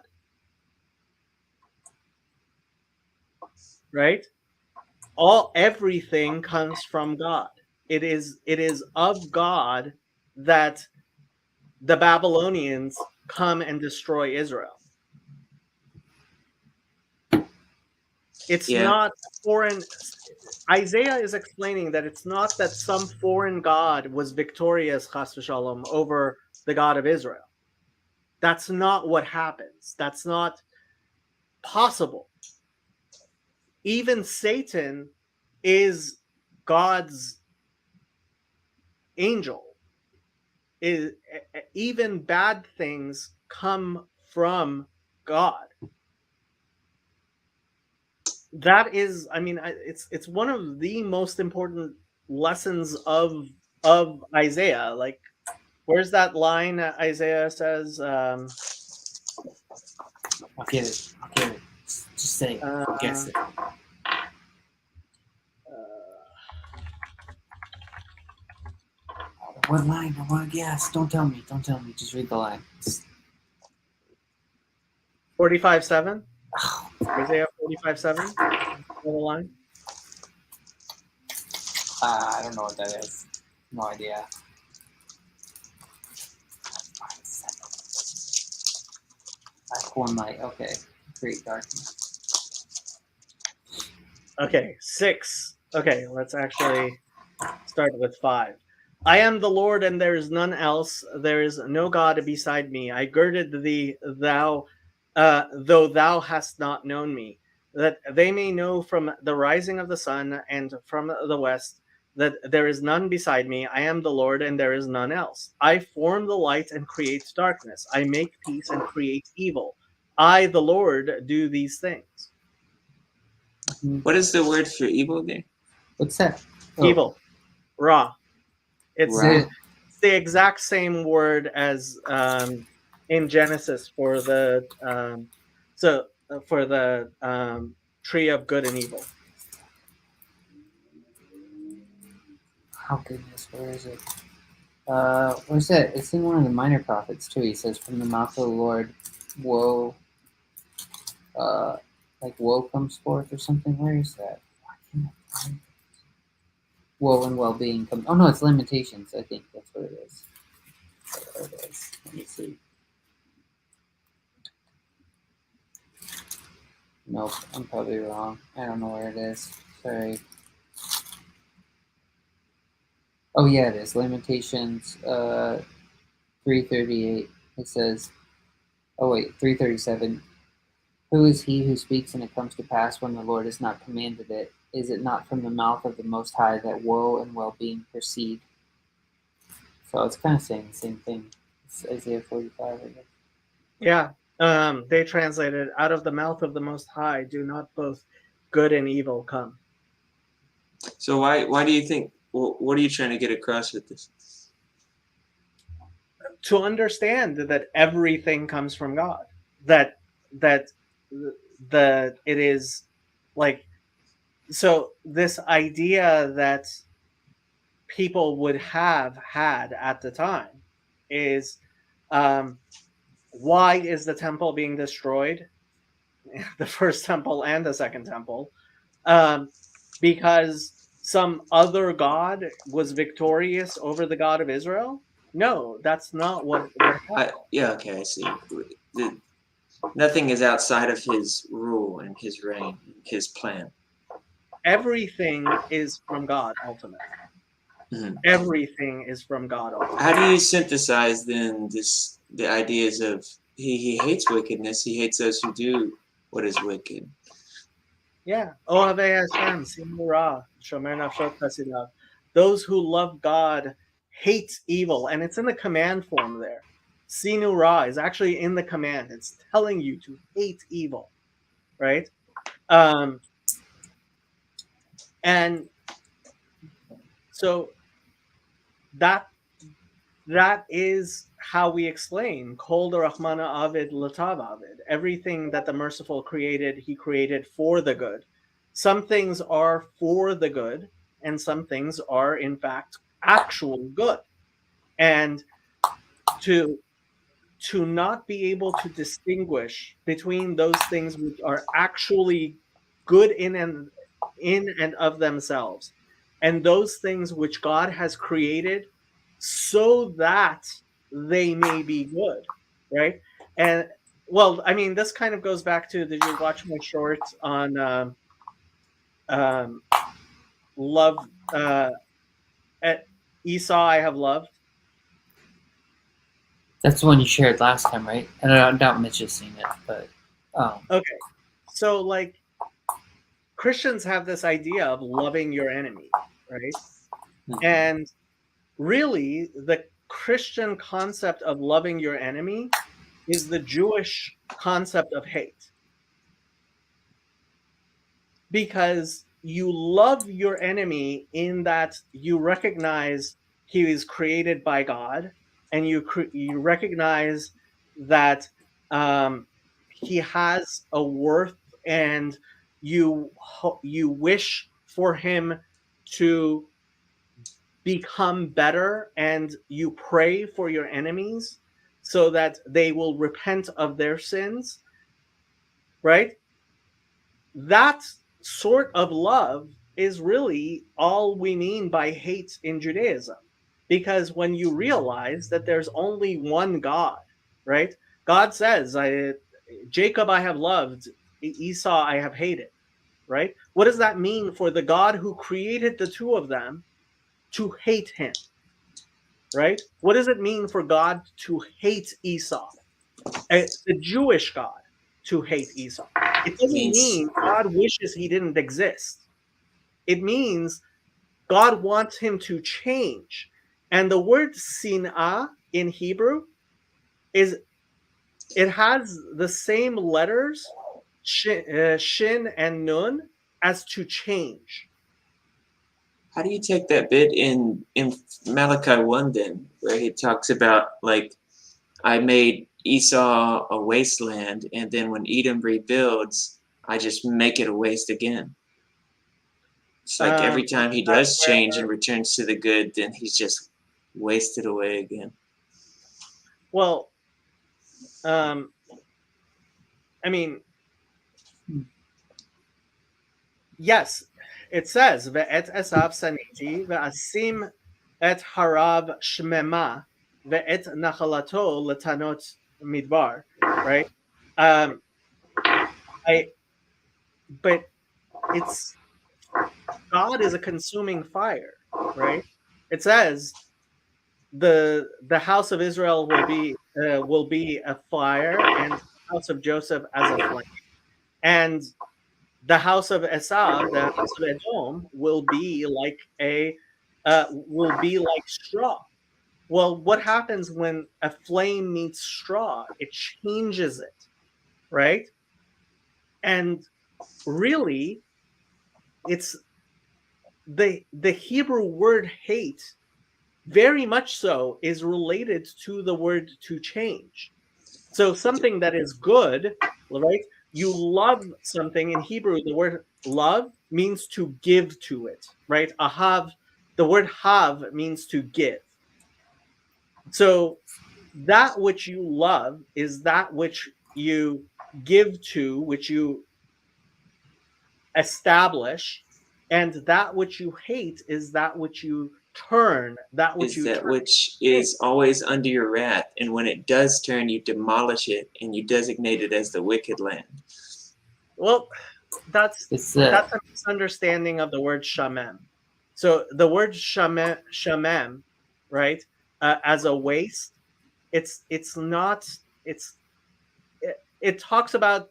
Right? Everything comes from God. It is of God that the Babylonians come and destroy Israel. It's Yeah. not foreign. Isaiah is explaining that it's not that some foreign god was victorious, chas v'shalom, over the God of Israel. That's not what happens. That's not possible. Even Satan is God's angel. Even bad things come from God. That is, I mean, it's one of the most important lessons of Isaiah. Like, where's that line that Isaiah says? I'll get it. I'll get it. Just say it. I'll guess it. What line? I want to guess. Don't tell me. Don't tell me. Just read the line. 45:7. Oh, Isaiah 45:7. The line. I don't know what that is. No idea. One light. Okay. Great darkness. Okay, 6. Okay, let's actually start with 5. I am the Lord, and there is none else. There is no God beside me. I girded thee, though thou hast not known me, that they may know from the rising of the sun and from the west that there is none beside me. I am the Lord, and there is none else. I form the light and create darkness. I make peace and create evil. I, the Lord, do these things. What is the word for evil again? What's that? Evil. Ra. It's Ra. it's the exact same word as in Genesis for the tree of good and evil. Oh goodness, where is it? Where's that? It's in one of the minor prophets too. He says, "From the mouth of the Lord, woe, like woe comes forth," or something. Where is that? Why can't I find it? Woe and well-being come. Oh no, it's Lamentations. I think that's what it is. There it is. Let me see. Nope, I'm probably wrong. I don't know where it is. Sorry. Oh yeah, it is Lamentations 3:38. It says, oh wait, 3:37. Who is he who speaks and it comes to pass when the Lord has not commanded it? Is it not from the mouth of the Most High that woe and well-being proceed? So it's kind of saying the same thing. It's Isaiah 45, I guess. Yeah. They translated, out of the mouth of the Most High do not both good and evil come. So why do you think? What are you trying to get across with this? To understand that everything comes from God, that it is like, so this idea that people would have had at the time is, why is the temple being destroyed? The first temple and the second temple, because some other god was victorious over the God of Israel? No, that's not what happened. Yeah, okay, I see. Nothing is outside of his rule and his reign, his plan. Everything is from God, ultimately. Mm-hmm. Everything is from God, ultimately. How do you synthesize then the ideas of he hates wickedness, he hates those who do what is wicked? Yeah. Ohavei Hashem, Simura, Shomer Nafshot Chasidav. Those who love God hate evil, and it's in the command form there. Sinu Ra is actually in the command. It's telling you to hate evil, right? And so that is how we explain Kol Rahmana Avid Latav Avid. Everything that the Merciful created, he created for the good. Some things are for the good, and some things are in fact actual good. And to not be able to distinguish between those things which are actually good in and of themselves, and those things which God has created so that they may be good, right? And well, I mean, this kind of goes back to, did you watch my shorts on love, at Esau I have loved? That's the one you shared last time, right? And I doubt Mitch has seen it, but Okay, so like Christians have this idea of loving your enemy, right? And really, the Christian concept of loving your enemy is the Jewish concept of hate. Because you love your enemy in that you recognize he is created by God, and you recognize that he has a worth, and you wish for him to become better, and you pray for your enemies so that they will repent of their sins, right? That sort of love is really all we mean by hate in Judaism. Because when you realize that there's only one God, right? God says, Jacob I have loved, Esau I have hated, right? What does that mean for the God who created the two of them to hate him, right? What does it mean for God to hate Esau, the Jewish God, to hate Esau? It doesn't mean God wishes he didn't exist. It means God wants him to change. And the word sin'ah in Hebrew it has the same letters, shin and nun, as to change. How do you take that bit in Malachi 1 then, where he talks about, like, I made Esau a wasteland, and then when Edom rebuilds, I just make it a waste again? It's like every time he does change and returns to the good, then he's just wasted away again. Well, I mean, yes, it says ve'et esav saniti ve'asim et harav shmema ve'et nachalato letanot midbar, right? But it's, God is a consuming fire, right? It says the house of Israel will be a fire, and the house of Joseph as a flame, and the house of Esau, the house of Edom, will be like straw. Well, what happens when a flame meets straw? It changes it, right? And really, it's the Hebrew word hate, very much so, is related to the word to change. So something that is good, right? You love something. In Hebrew, the word love means to give to it, right? Ahav, the word hav means to give. So that which you love is that which you give to, which you establish, and that which you hate is that which you turn, that which is always under your wrath, and when it does turn, you demolish it and you designate it as the wicked land. Well, that's a misunderstanding of the word shamem. So the word shamem, right, as a waste, it talks about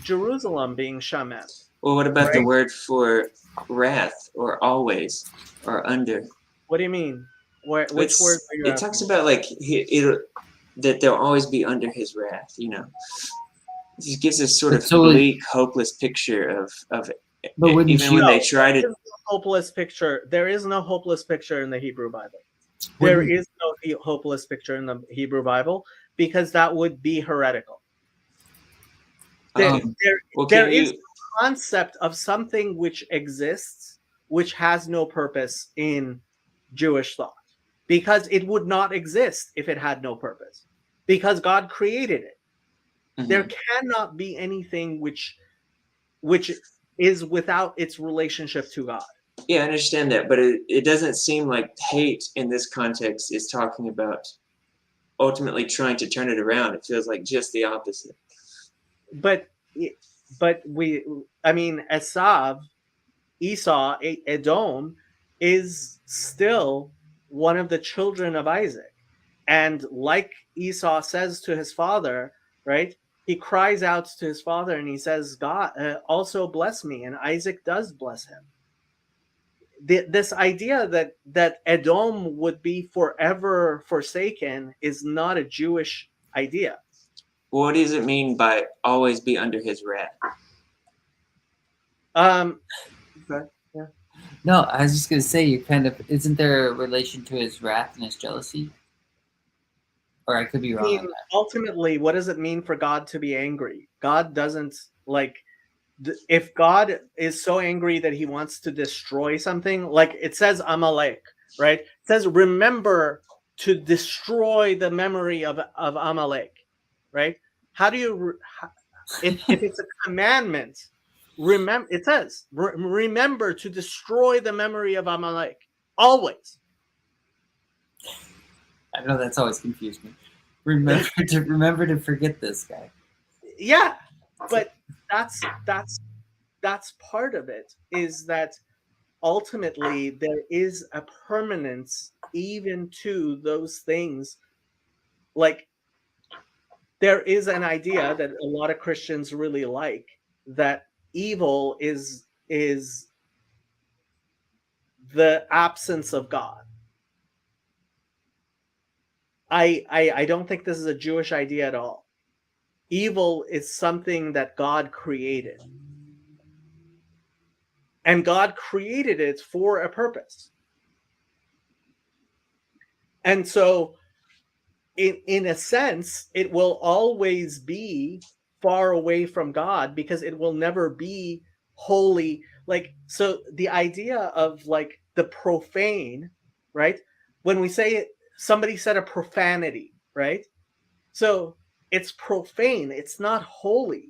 Jerusalem being shamem. Well, what about the word for wrath, or always, or under? What do you mean? Which word are you It talks about, like, that they'll always be under his wrath. You know, it just gives this sort But of so bleak, hopeless picture of But wouldn't even you- when they No, try there to. is no hopeless picture. There is no hopeless picture in the Hebrew Bible. Wouldn't- There is no hopeless picture in the Hebrew Bible because that would be heretical. There, Um, Well, there can is you? a concept of something which exists, which has no purpose in Jewish thought, because it would not exist if it had no purpose, because God created it. Mhm. There cannot be anything which is without its relationship to God. Yeah, I understand that, but it doesn't seem like hate in this context is talking about ultimately trying to turn it around. It feels like just the opposite. But I mean, Esau, Edom, is still one of the children of Isaac, and like Esau says to his father, right? He cries out to his father and he says, "God, also bless me," and Isaac does bless him. This idea that Edom would be forever forsaken is not a Jewish idea. What does it mean by always be under his wrath? Um, no, I was just gonna say you kind of isn't there a relation to his wrath and his jealousy? Or I could be I wrong on mean, that. ultimately, what does it mean for God to be angry? God doesn't like. If God is so angry that he wants to destroy something, like it says Amalek, right? It says, remember to destroy the memory of Amalek, right? How do you, if it's a commandment, remember, it says, remember to destroy the memory of Amalek, always. I know that's always confused me. Remember to forget this guy. Yeah, but that's part of it, is that ultimately there is a permanence even to those things. Like, there is an idea that a lot of Christians really like, that evil is the absence of God. I don't think this is a Jewish idea at all. Evil is something that God created, and God created it for a purpose. And so in a sense, it will always be far away from God because it will never be holy. Like, so the idea of like the profane, right? When we say somebody said a profanity, right? So it's profane, it's not holy.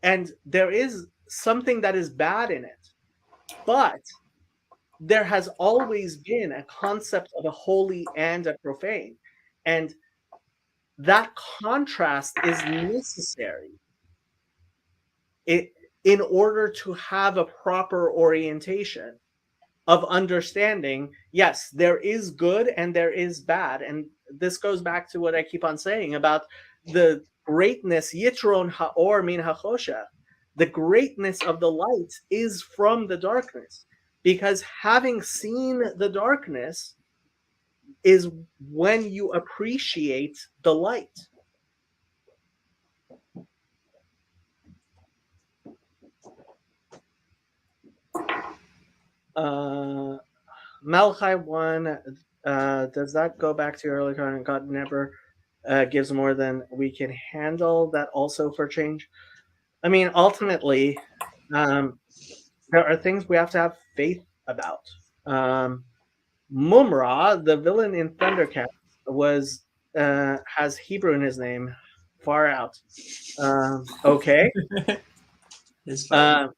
And there is something that is bad in it. But there has always been a concept of a holy and a profane. And that contrast is necessary in order to have a proper orientation of understanding. Yes, there is good and there is bad. And this goes back to what I keep on saying about the greatness, Yitron Ha'or Min Hachosha. The greatness of the light is from the darkness, because having seen the darkness is when you appreciate the light. Malachi 1, does that go back to earlier comment? God never gives more than we can handle. That also for change. I mean, ultimately, there are things we have to have faith about. Mumra, the villain in Thundercats, has Hebrew in his name. Far out. Okay. It's fine.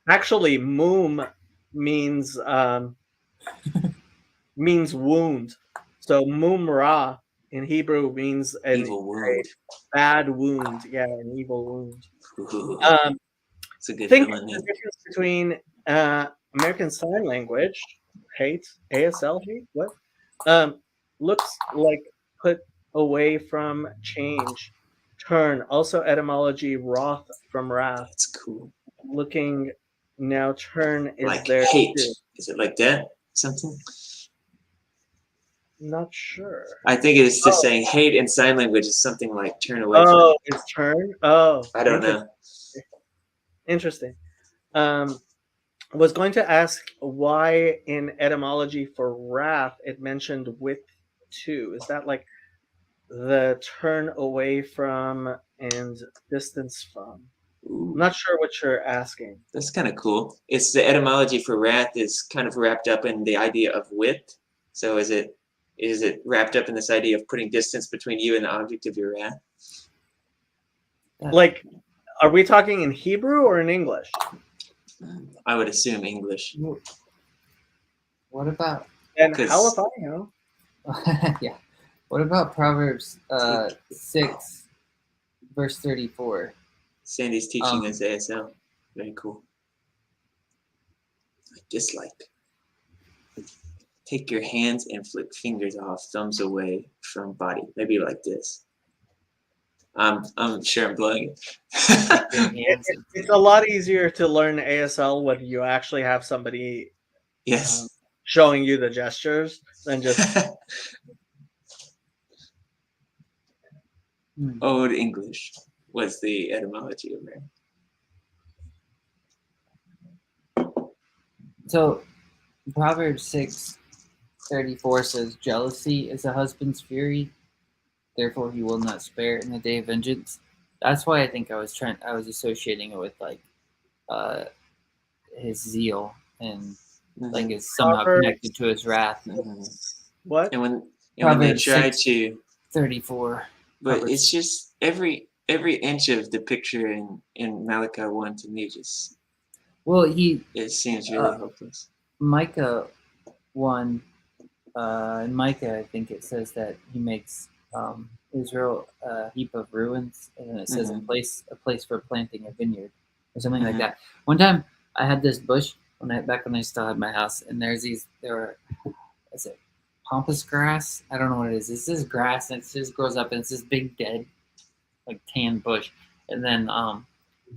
Actually, Moom means means wound. So Mumra in Hebrew means an Evil wound. bad wound. Yeah, an evil wound. Ooh, it's a good Think villain the name. difference between American Sign Language, hate, ASL hate, what? Looks like put away from change, turn. Also etymology, wrath from wrath. That's cool. Looking now, turn is Like there hate. too. Is it like that? Something? Not sure. I think it's just Oh. saying hate in sign language is something like turn away Oh, his turn. Oh, from. I don't interesting. know. Interesting. Was going to ask why in etymology for wrath it mentioned with too. Is that like the turn away from and distance from? I'm Ooh, not sure what you're asking. that's kind of cool. It's the etymology for wrath is kind of wrapped up in the idea of width. So is it wrapped up in this idea of putting distance between you and the object of your wrath? Like, are we talking in Hebrew or in English? I would assume English. What about And 'Cause- how if I know? yeah? What about Proverbs 6, verse 34? Sandy's teaching us ASL. Very cool. Dislike. Take your hands and flick fingers off, thumbs away from body. Maybe like this. I'm sure I'm blowing it. It's a lot easier to learn ASL when you actually have somebody Yes. showing you the gestures than just Old English was the etymology of it. So Proverbs 6:34 says, "Jealousy is a husband's fury, therefore he will not spare in the day of vengeance." That's why I think I was associating it with like his zeal and like it's somehow Proverbs- connected to his wrath. what? And when they Proverbs try 6. to, 34. but Proverbs. it's just every inch of the picture in Malachi 1 to me just Well, it seems really hopeless. Micah 1, in Micah, I think it says that he makes Israel a heap of ruins, and then it says a place for planting a vineyard, or something like that. One time, I had this bush back when I still had my house, and is it pampas grass? I don't know what it is. It's this grass, and it just grows up, and it's this big dead, like tan bush, and then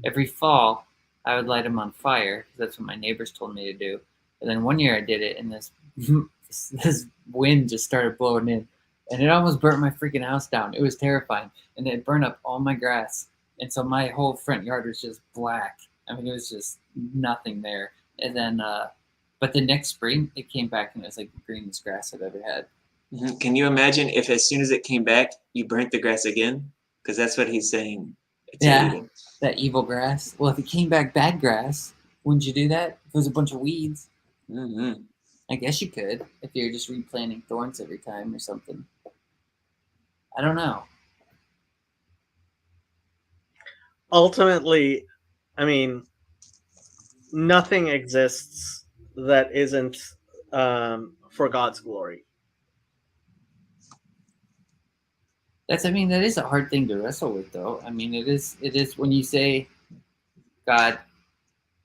every fall I would light them on fire. That's what my neighbors told me to do. And then one year I did it, and this wind just started blowing in, and it almost burnt my freaking house down. It was terrifying, and it burned up all my grass, and so my whole front yard was just black. I mean, it was just nothing there. And then, but the next spring it came back, and it was like the greenest grass I've ever had. Can you imagine if as soon as it came back, you burnt the grass again? Because that's what he's saying. Yeah, that evil grass. Well, if it came back bad grass, wouldn't you do that? If it was a bunch of weeds. Mm-hmm. I guess you could if you're just replanting thorns every time or something. I don't know. Ultimately, I mean, nothing exists that isn't for God's glory. That is a hard thing to wrestle with, though. I mean, it is when you say God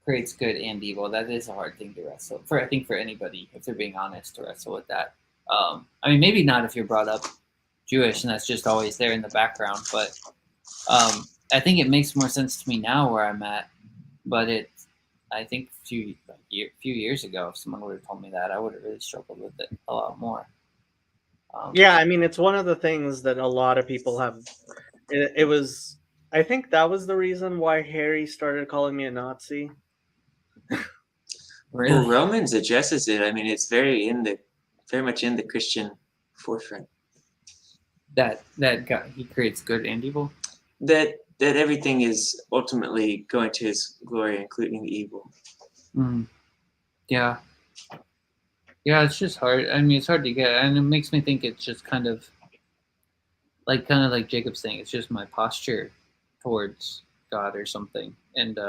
creates good and evil, that is a hard thing to wrestle I think for anybody, if they're being honest, to wrestle with that. I mean, maybe not if you're brought up Jewish and that's just always there in the background, but I think it makes more sense to me now where I'm at. But I think a few years ago, if someone would have told me that, I would have really struggled with it a lot more. Yeah, I mean, it's one of the things that a lot of people have. It was, I think that was the reason why Harry started calling me a Nazi. Really? Well, Romans addresses it. I mean, it's very much in the Christian forefront. That God, he creates good and evil. That everything is ultimately going to his glory, including the evil. Mm. Yeah. Yeah, it's just hard. I mean, it's hard to get, and it makes me think it's just kind of like Jacob's saying. It's just my posture towards God or something, and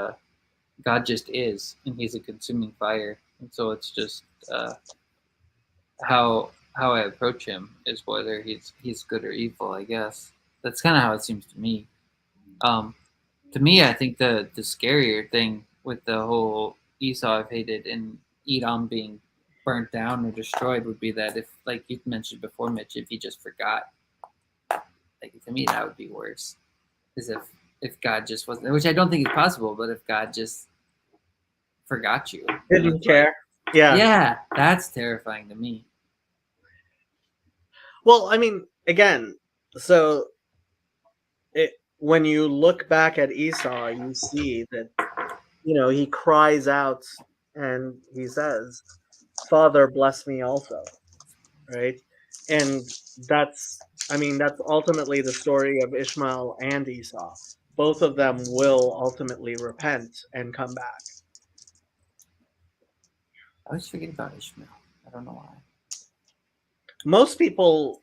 God just is, and He's a consuming fire, and so it's just how I approach Him is whether He's good or evil. I guess that's kind of how it seems to me. To me, I think the scarier thing with the whole Esau I've hated and Edom being burnt down or destroyed would be that if, like you mentioned before, Mitch, if he just forgot, like to me that would be worse. Is if God just wasn't, which I don't think is possible, but if God just forgot you, Didn't care. Yeah. Yeah, that's terrifying to me. Well, I mean, again, so when you look back at Esau, you see that he cries out and he says, "Father, bless me also." Right, and that's ultimately the story of Ishmael and Esau. Both of them will ultimately repent and come back. I always forget about Ishmael. I don't know why. Most people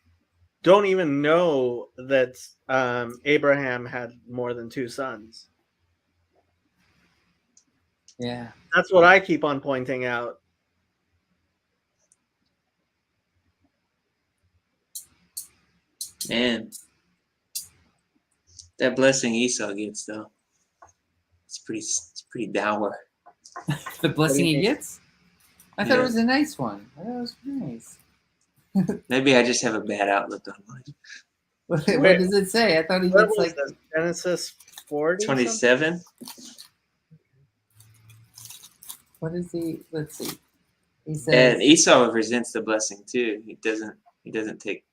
don't even know that Abraham had more than two sons. Yeah. That's what I keep on pointing out. Man, that blessing Esau gets though, it's pretty dour. The blessing you he mean? gets? I thought it Yeah. was a nice one. I thought it was nice. Maybe I just have a bad outlook on life. What Wait, does it say? I thought he Where gets was like. this? Genesis 40 something? 27. What is he? Let's see. He says. And Esau resents the blessing too. He doesn't take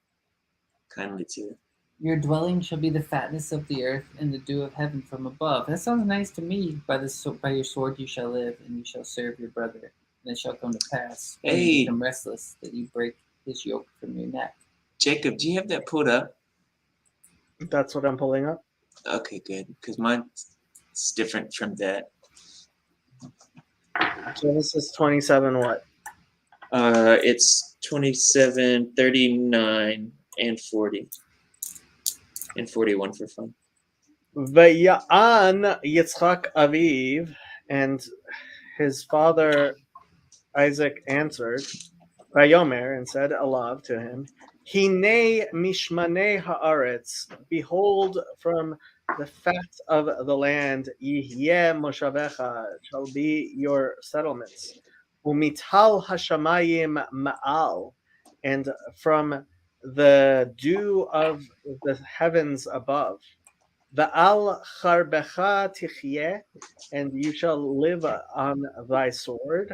kindly to it. Your dwelling shall be the fatness of the earth and the dew of heaven from above. That sounds nice to me. By your sword you shall live, and you shall serve your brother. And it shall come to pass when you Hey. become restless that you break his yoke from your neck. Jacob, do you have that pulled up? That's what I'm pulling up. Okay, good. Because mine's different from that. Genesis 27 what? It's 27, 39, and 40. And 41 for fun. Vaya'an Yitzchak Aviv, and his father Isaac answered, Vayomer, and said aloud to him, Hine mishmanei haaretz, behold, from the fat of the land, Yihyeh moshavecha, shall be your settlements. Umital hashamayim ma'al, and from the dew of the heavens above. Va'al charbecha tichyeh, and you shall live on thy sword.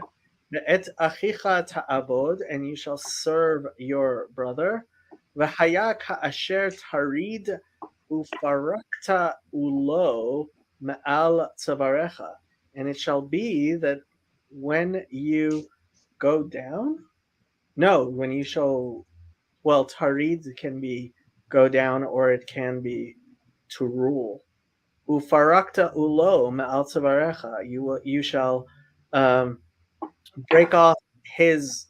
Ve'et achicha ta'abod, and you shall serve your brother. V'haya ka'asher tarid ufarakta ulo me'al tzavarecha, and it shall be that when you go down, no, when you shall, well, tarid can be go down, or it can be to rule. Ufarakta ulo me'al tzavarecha, you shall break off his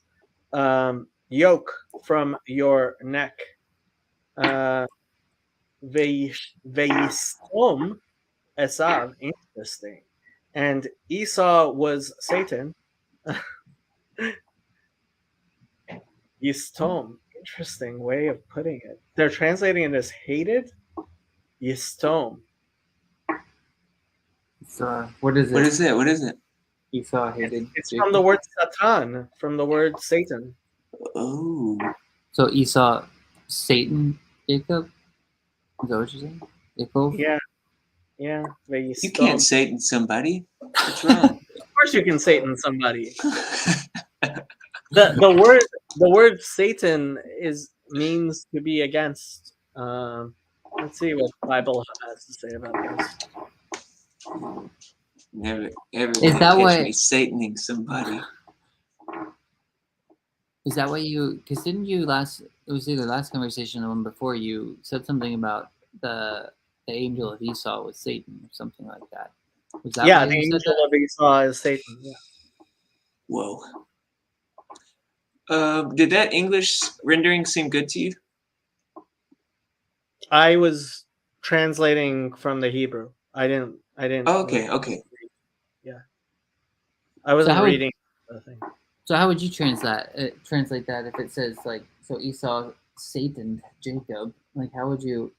yoke from your neck. Veyistom Esav, interesting. And Esau was Satan. Yistom, interesting way of putting it. They're translating it as hated. Yistom. What is it? What is it? What is it? Esau hated. It's Jacob. from the word Satan, from the word Satan. Oh. So Esau, Satan, Jacob. Is that what you're saying? Jacob. Yeah. Yeah. You can't Veyistom. Satan somebody. What's wrong? Of course you can Satan somebody. The word Satan means to be against. Let's see what the Bible has to say about this. Never ever Is gonna that catch what- me Sataning somebody. Is that why you? Because didn't you last? It was either last conversation or the one before. You said something about the angel of Esau was Satan or something like that. Was that Yeah, why the you said angel that? of Esau is Satan. Yeah. Whoa. Did that English rendering seem good to you? I was translating from the Hebrew. I didn't. Oh, okay, okay. Yeah. I wasn't how would- reading the thing. So how would you translate that if it says like so Esau Satan Jacob? Like how would you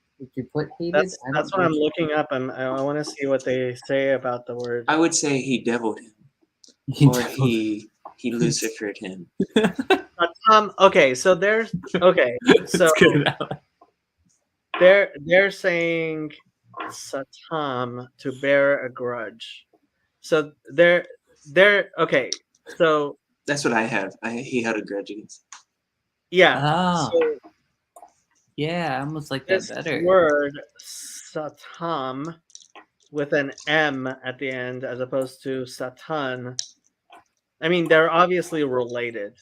put hated? That's what I'm looking up. I want to see what they say about the word. I would say he deviled him, or he Lucifered him. Okay, so there's okay. So they're saying Satam to bear a grudge. So they're okay. So That's what I have. He had a grudge against. yeah. Ah. So Yeah, I almost like that This better. word Satam with an M at the end as opposed to Satan. I mean, they're obviously related.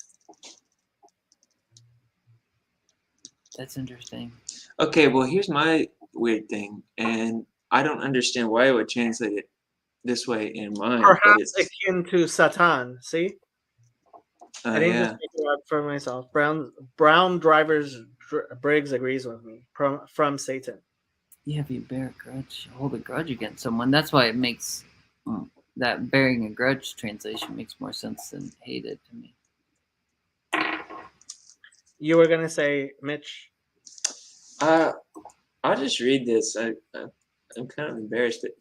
That's interesting. Okay, well, here's my weird thing, and I don't understand why it would translate it this way in mine, but Perhaps it's akin to Satan. See? I didn't just yeah. pick it up for myself. Brown drivers Briggs agrees with me from Satan. Yeah, if you bear a grudge, hold a grudge against someone. That's why it makes that bearing a grudge translation makes more sense than hated to me. You were gonna say, Mitch. I'll just read this. I'm kind of embarrassed, but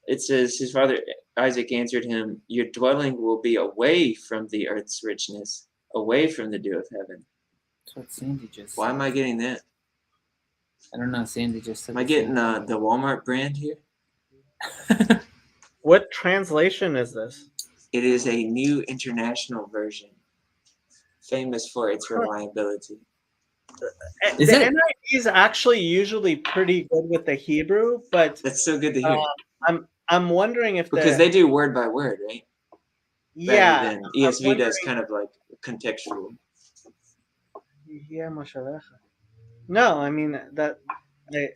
it says his father Isaac answered him, "Your dwelling will be away from the earth's richness, away from the dew of heaven." That's what Sandy just Why said. am I getting that? I don't know. Sandy just said. Am I getting the Walmart brand here? What translation is this? It is a new international version, famous for its reliability. Is The it? NIV is actually usually pretty good with the Hebrew, but That's so good to hear. I'm wondering if Because they do word by word, right? yeah, Rather than ESV does kind of like contextual. yeah, mashallah. No, I mean that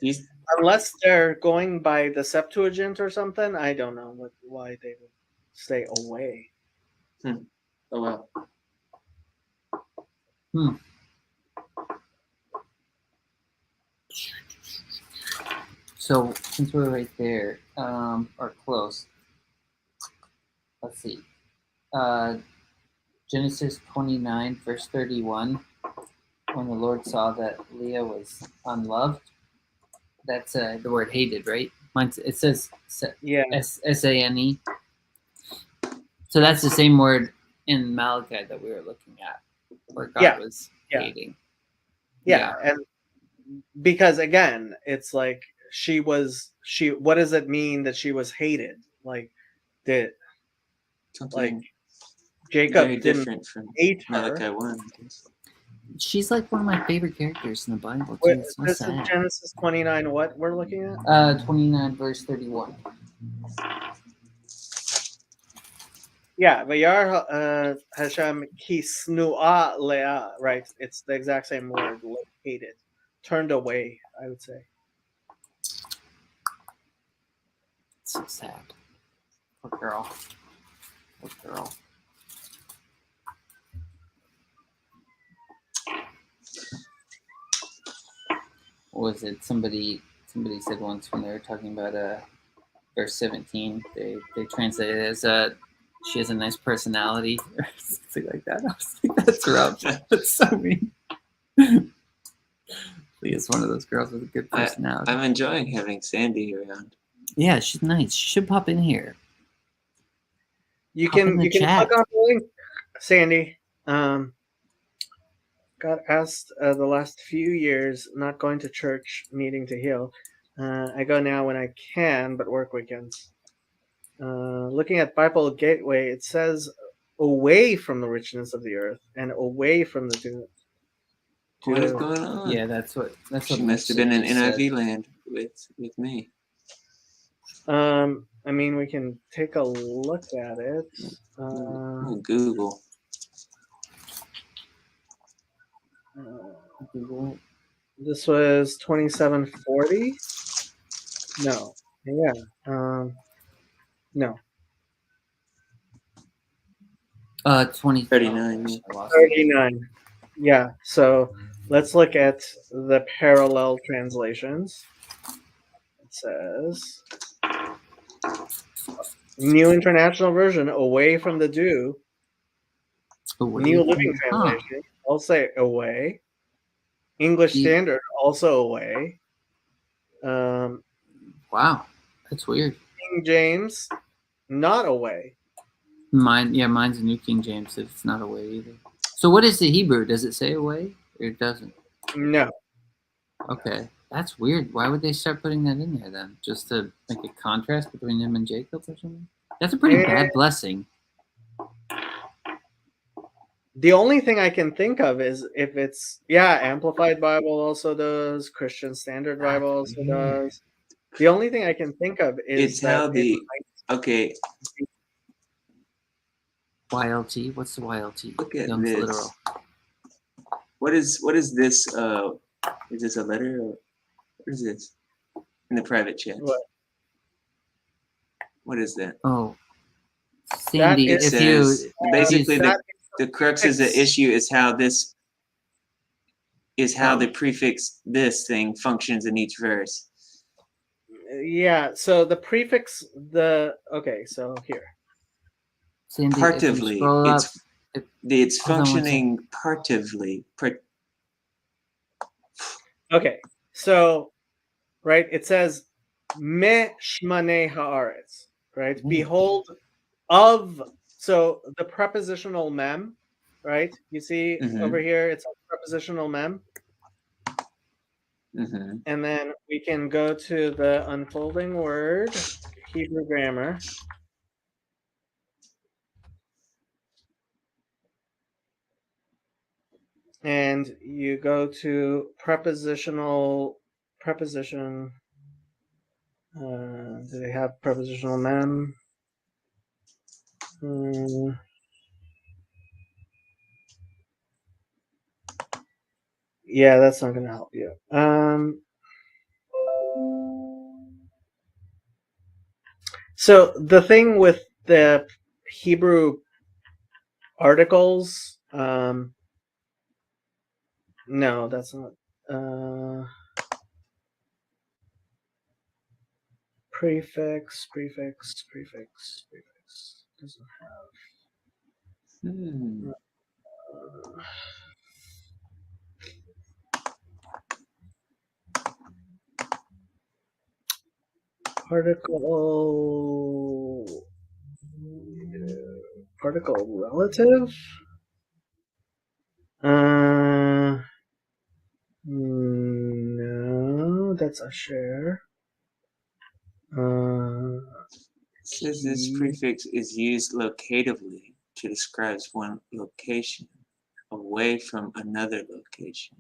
These, unless they're going by the Septuagint or something, I don't know why they would stay away. oh well. So since we're right there, or close, let's see. Genesis 29, verse 31. When the Lord saw that Leah was unloved, that's the word hated, right? It says Yeah, Sane. So that's the same word in Malachi that we were looking at, where God was hating. yeah, and because again, it's like what does it mean that she was hated? Like that Something Jacob very didn't different from hate her. Malachi 1. I guess. She's like one of my favorite characters in the Bible too. It's so This sad. is Genesis 29. What we're looking at? 29 verse 31. Yeah, Vayar Hashem kisnua leah, right? It's the exact same word, hated, turned away. I would say. It's so sad. Poor girl. Poor girl. What was it? Somebody said once when they were talking about verse 17, they translated it as she has a nice personality or something like that. I was like, that's rough. That's so mean. Leah's one of those girls with a good personality. I'm enjoying having Sandy around. Yeah, she's nice. She should pop in here. You can click on the link, Sandy. Got asked the last few years not going to church, needing to heal. I go now when I can, but work weekends. Looking at Bible Gateway, it says away from the richness of the earth and away from the dew. What is going on? Yeah, that's what She must have been in NIV land with me. I mean, we can take a look at it. Google. This was 2740. No. Yeah. No. 39. 39. Yeah. So let's look at the parallel translations. It says New International Version, away from the dew. New Living Translation, I'll say away. English Standard, also away. Wow, that's weird. King James, not away. Mine's a New King James. It's not away either. So what is the Hebrew? Does it say away or it doesn't? No. Okay, that's weird. Why would they start putting that in there then? Just to make a contrast between him and Jacob or something? That's a pretty bad blessing. The only thing I can think of is if it's Amplified Bible also does, Christian Standard Bible also Yeah. does. The only thing I can think of is It's that how the okay. YLT. What's the YLT? Look at Young's this. literal. What is this? Is this a letter? Or what is this in the private chat? What is that? Oh, Sandy, That It if says you basically that the crux of the prefix. issue is how this is how Oh. the prefix this thing functions in each verse. Yeah, so the prefix so here. Sandy, if you Partively, scroll up, it's hold on one functioning partively. Okay, so right, it says me shmane haaretz, right? Mhm. Behold of, so the prepositional mem, right? You see Mhm. over here, it's a prepositional mem. Mm-hmm. And then we can go to the unfolding word, Hebrew grammar. And you go to preposition. Do they have prepositional mem? Yeah, that's not going to help you. So the thing with the Hebrew articles, no, that's not. Prefix doesn't have. Particle relative? No, that's a share. It says this prefix is used locatively to describe one location away from another location.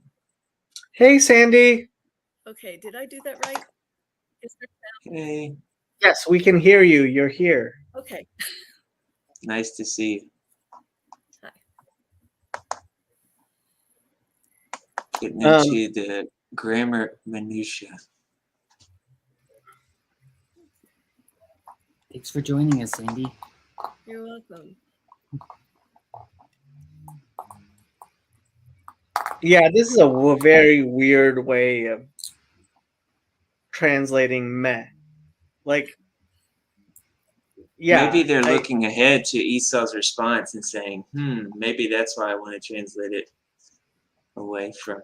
Hey, Sandy. Okay, did I do that right? Is there sound? Hey, Yes, we can hear you. You're here. Okay. nice to see you. Hi. Getting into the grammar minutia. thanks for joining us, Sandy. You're welcome. Yeah, this is a very weird way of translating meh. Like, yeah. Maybe they're looking ahead to Esau's response and saying, maybe that's why I want to translate it away from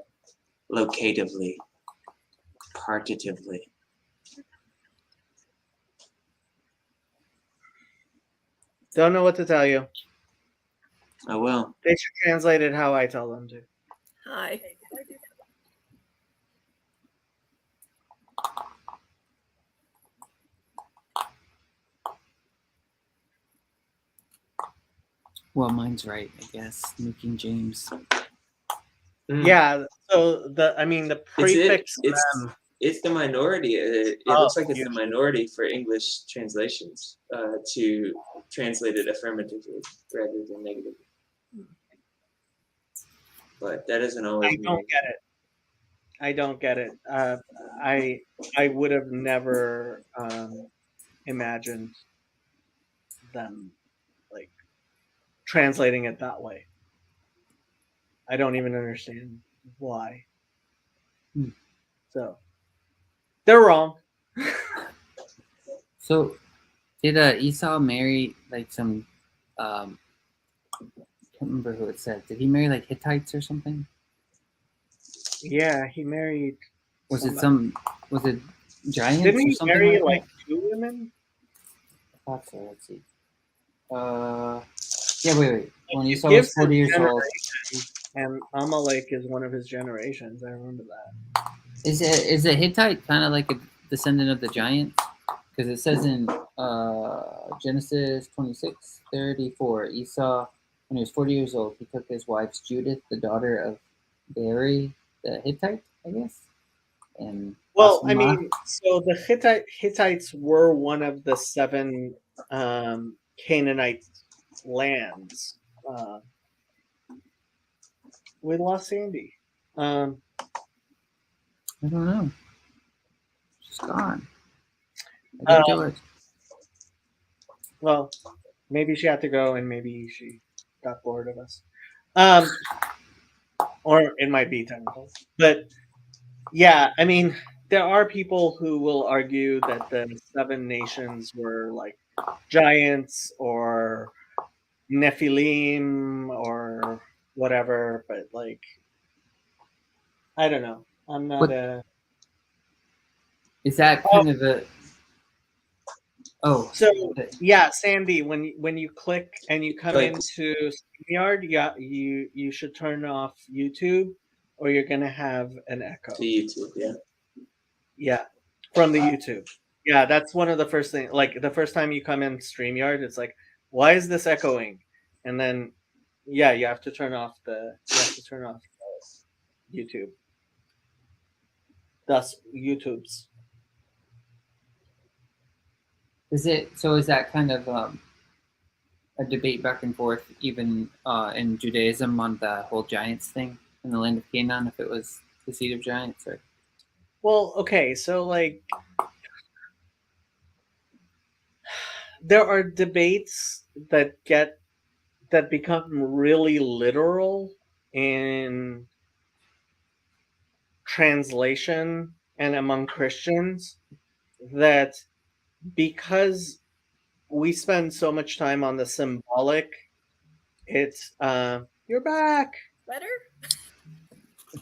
locatively, partitively. Don't know what to tell you. Oh, well. They should translate it how I tell them to. Hi. Well, mine's right, I guess. New King James. Yeah, so the prefix it's the minority. It looks like it's the minority for English translations to translate it affirmatively rather than negatively. But that doesn't always mean. I don't get it. I would have never imagined them like translating it that way. I don't even understand why. So they're wrong. So did Esau marry like some I can't remember who it said. Did he marry like Hittites or something? Yeah, he married. Was it giants? Didn't he or something marry like like 2 women? I thought so. Let's see. Yeah, wait. When Esau was 40 years old. And Amalek is one of his generations. I remember that. Is a Hittite kind of like a descendant of the giants? Because it says in Genesis 26:34, Esau when he was 40 years old, he took his wife Judith, the daughter of Beri the Hittite, I guess, and Well, I Basma. mean, so the Hittites were one of the 7 Canaanite lands. We lost Sandy. Um, I don't know. She's gone. I did kill her. well, maybe she had to go, and maybe she got bored of us. Um, or it might be technical, but yeah, I mean, there are people who will argue that the 7 nations were like giants or Nephilim or whatever, but like, I don't know. I'm not What- a. Is that kind of a? Oh, So okay. yeah, Sandy, when you click and you come Like- into StreamYard, yeah, you should turn off YouTube, or you're gonna have an echo. To YouTube, yeah. Yeah, from the YouTube. Yeah, that's one of the first things. Like the first time you come in StreamYard, it's like, why is this echoing? And then, yeah, you have to turn off YouTube. Thus, YouTube's. Is it so? Is that kind of a debate back and forth, even in Judaism, on the whole giants thing in the land of Canaan? If it was the seed of giants, or Well, okay, so like there are debates that become really literal in translation and among Christians, that because we spend so much time on the symbolic, it's you're back. Better?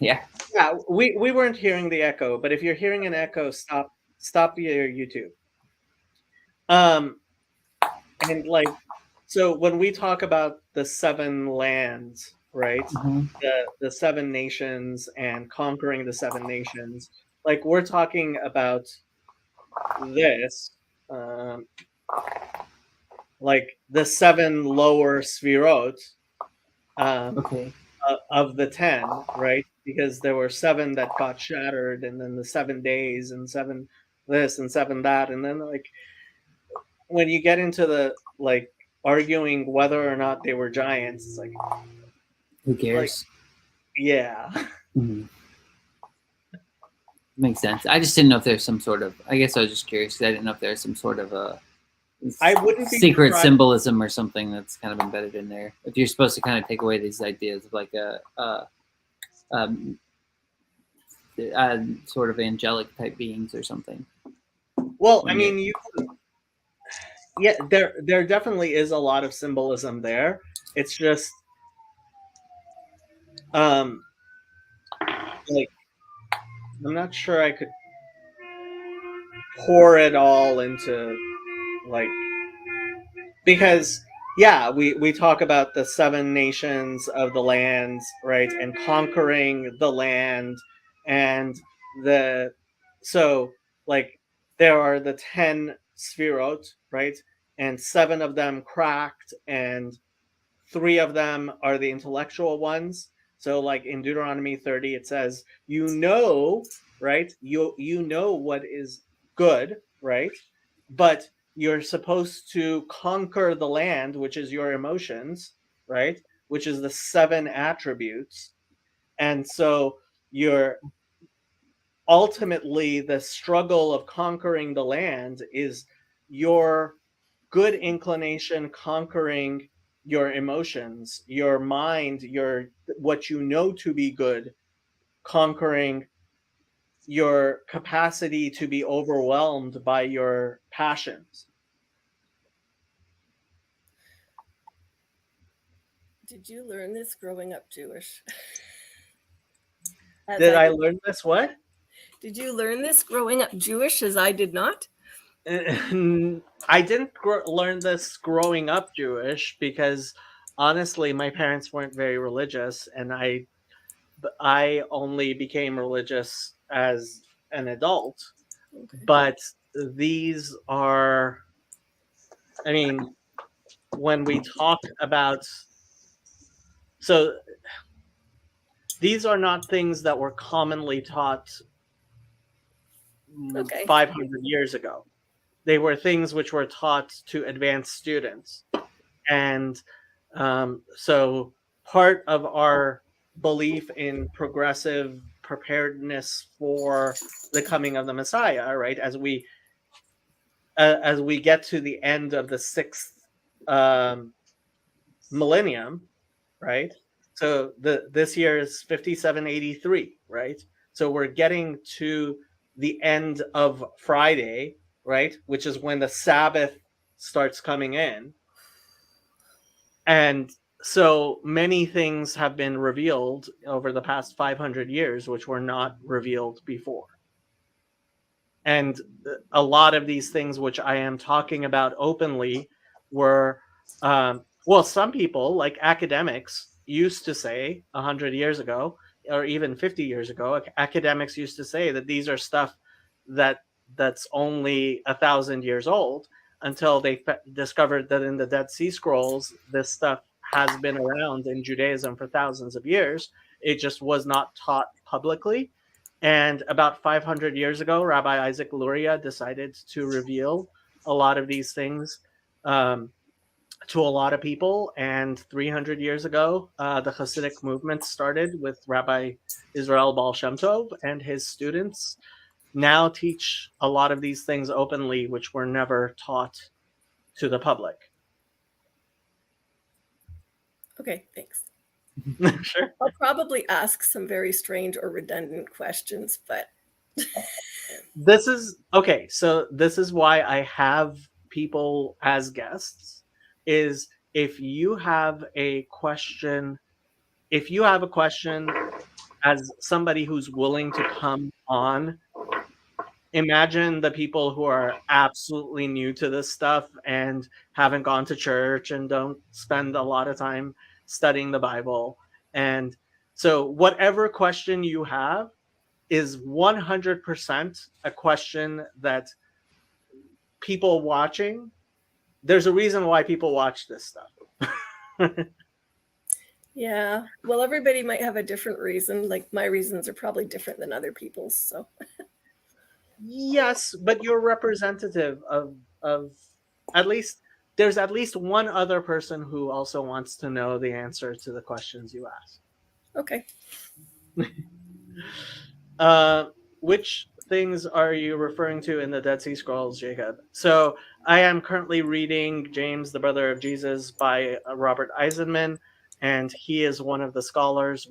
yeah, Yeah, we weren't hearing the echo, but if you're hearing an echo, stop your YouTube. And like, so when we talk about the 7 lands, right? Mhm. The 7 nations and conquering the 7 nations, like we're talking about this, like the 7 lower sphirot Okay, of the 10, right? Because there were 7 that got shattered, and then the 7 days, and 7 this and 7 that, and then like when you get into the like arguing whether or not they were giants, it's like, who cares? yeah. Mhm. Makes sense. I just didn't know if there's some sort of. I guess I was just curious. 'Cause I didn't know if there's some sort of a I wouldn't be secret surprised- symbolism or something that's kind of embedded in there. If you're supposed to kind of take away these ideas of like um, sort of angelic type beings or something. Well, I When mean, there definitely is a lot of symbolism there. It's just, like, I'm not sure I could pour it all into, like, because yeah, we talk about the 7 nations of the lands, right, and conquering the land, and so like there are the 10 sphirot, right, and 7 of them cracked, and 3 of them are the intellectual ones. So like in Deuteronomy 30, it says, right, you know what is good, right, but you're supposed to conquer the land, which is your emotions, right, which is the 7 attributes. And so you're ultimately, the struggle of conquering the land is your good inclination conquering your emotions, your mind, your what you know to be good, conquering your capacity to be overwhelmed by your passions. Did you learn this growing up Jewish? As Did I did. learn this? What? Did you learn this growing up Jewish as I did not? I didn't learn this growing up Jewish, because honestly, my parents weren't very religious, and I only became religious as an adult. Okay. But these are, I mean, when we talk about So these are not things that were commonly taught Okay. 500 years ago. They were things which were taught to advanced students. And so part of our belief in progressive preparedness for the coming of the Messiah, right? As we get to the end of the sixth millennium, right? So this year is 5783, right? So we're getting to the end of Friday, right? Which is when the Sabbath starts coming in. And so many things have been revealed over the past 500 years, which were not revealed before. And a lot of these things, which I am talking about openly, were, well, some people, like academics, used to say 100 years ago, or even 50 years ago, academics used to say that these are stuff that's only 1,000 years old, until they discovered that in the Dead Sea Scrolls, this stuff has been around in Judaism for thousands of years. It just was not taught publicly. And about 500 years ago, Rabbi Isaac Luria decided to reveal a lot of these things to a lot of people. And 300 years ago, the Hasidic movement started with Rabbi Israel Baal Shem Tov, and his students now teach a lot of these things openly, which were never taught to the public. Okay, thanks. Sure. I'll probably ask some very strange or redundant questions, but This is okay. So this is why I have people as guests. Is if you have a question, as somebody who's willing to come on, imagine the people who are absolutely new to this stuff and haven't gone to church and don't spend a lot of time studying the Bible. And so whatever question you have is 100% a question that people watching, there's a reason why people watch this stuff. yeah. Well, everybody might have a different reason. Like my reasons are probably different than other people's. So Yes, but you're representative of there's at least one other person who also wants to know the answer to the questions you ask. okay. Which things are you referring to in the Dead Sea Scrolls, Jacob? So I am currently reading James, the Brother of Jesus by Robert Eisenman, and he is one of the scholars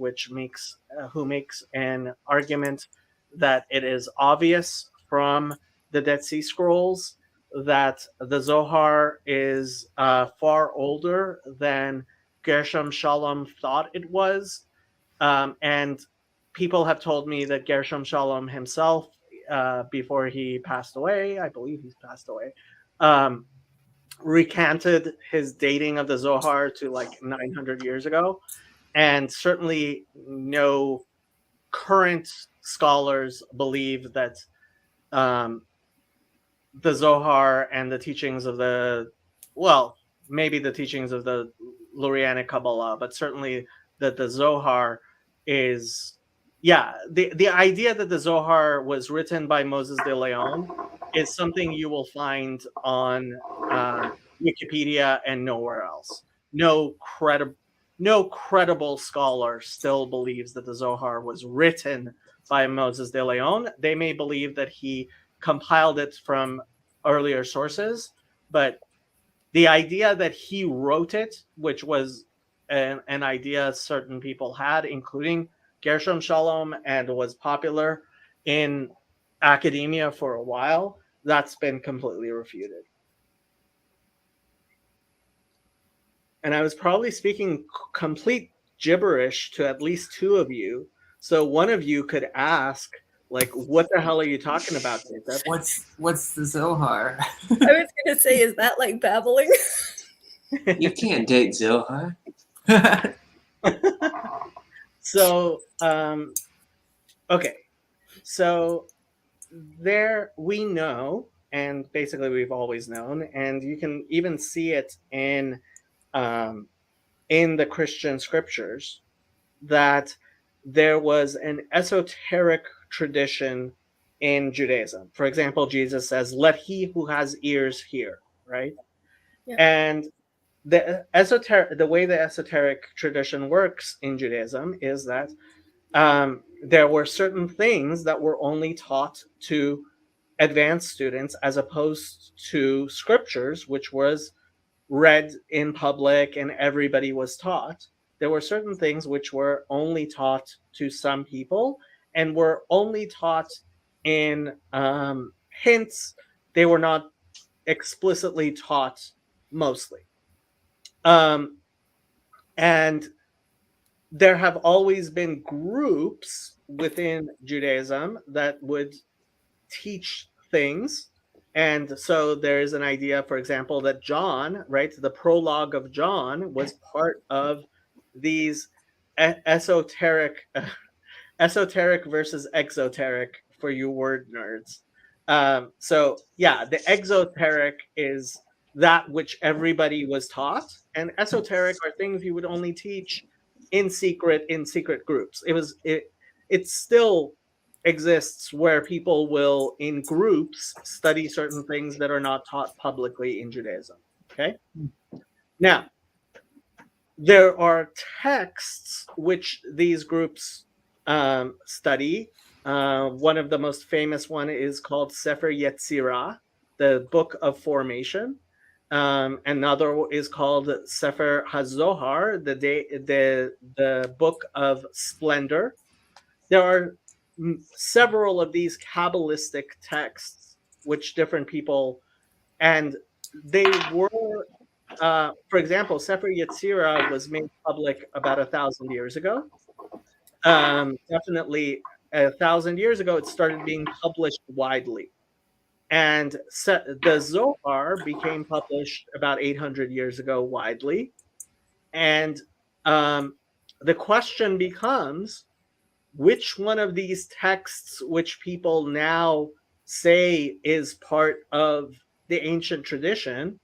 who makes an argument that it is obvious from the Dead Sea Scrolls that the Zohar is far older than Gershom Shalom thought it was. And people have told me that Gershom Shalom himself, before he passed away, I believe he's passed away, recanted his dating of the Zohar to like 900 years ago. And certainly no current scholars believe that the Zohar and the teachings of maybe the teachings of the Lurianic Kabbalah, but certainly that the Zohar is, the idea that the Zohar was written by Moses de Leon is something you will find on Wikipedia and nowhere else. No credible scholar still believes that the Zohar was written by Moses de Leon. They may believe that he compiled it from earlier sources, but the idea that he wrote it, which was an idea certain people had, including Gershom Shalom, and was popular in academia for a while, that's been completely refuted. And I was probably speaking complete gibberish to at least two of you. So one of you could ask, like, what the hell are you talking about, Jacob? What's the Zohar? I was going to say, is that like babbling? You can't date Zohar. So, okay. So there we know, and basically we've always known, and you can even see it in in the Christian scriptures that there was an esoteric tradition in Judaism. For example, Jesus says, "Let he who has ears hear," right? Yeah. And the way the esoteric tradition works in Judaism is that there were certain things that were only taught to advanced students as opposed to scriptures, which was read in public and everybody was taught. There were certain things which were only taught to some people and were only taught in hints. They were not explicitly taught mostly. And there have always been groups within Judaism that would teach things. And so there is an idea, for example, that John, right, the prologue of John was part of these esoteric versus exoteric for you word nerds. So yeah, the exoteric is that which everybody was taught, and esoteric are things you would only teach in secret groups. It still exists where people will in groups study certain things that are not taught publicly in Judaism. Okay. Now, there are texts which these groups study. One of the most famous one is called Sefer Yetzirah, the Book of Formation. Another is called Sefer HaZohar, the Book of Splendor. There are several of these Kabbalistic texts which different people, and they were, for example, Sefer Yetzirah was made public about 1,000 years ago. Definitely 1,000 years ago, it started being published widely. And the Zohar became published about 800 years ago widely. And the question becomes, which one of these texts, which people now say is part of the ancient tradition,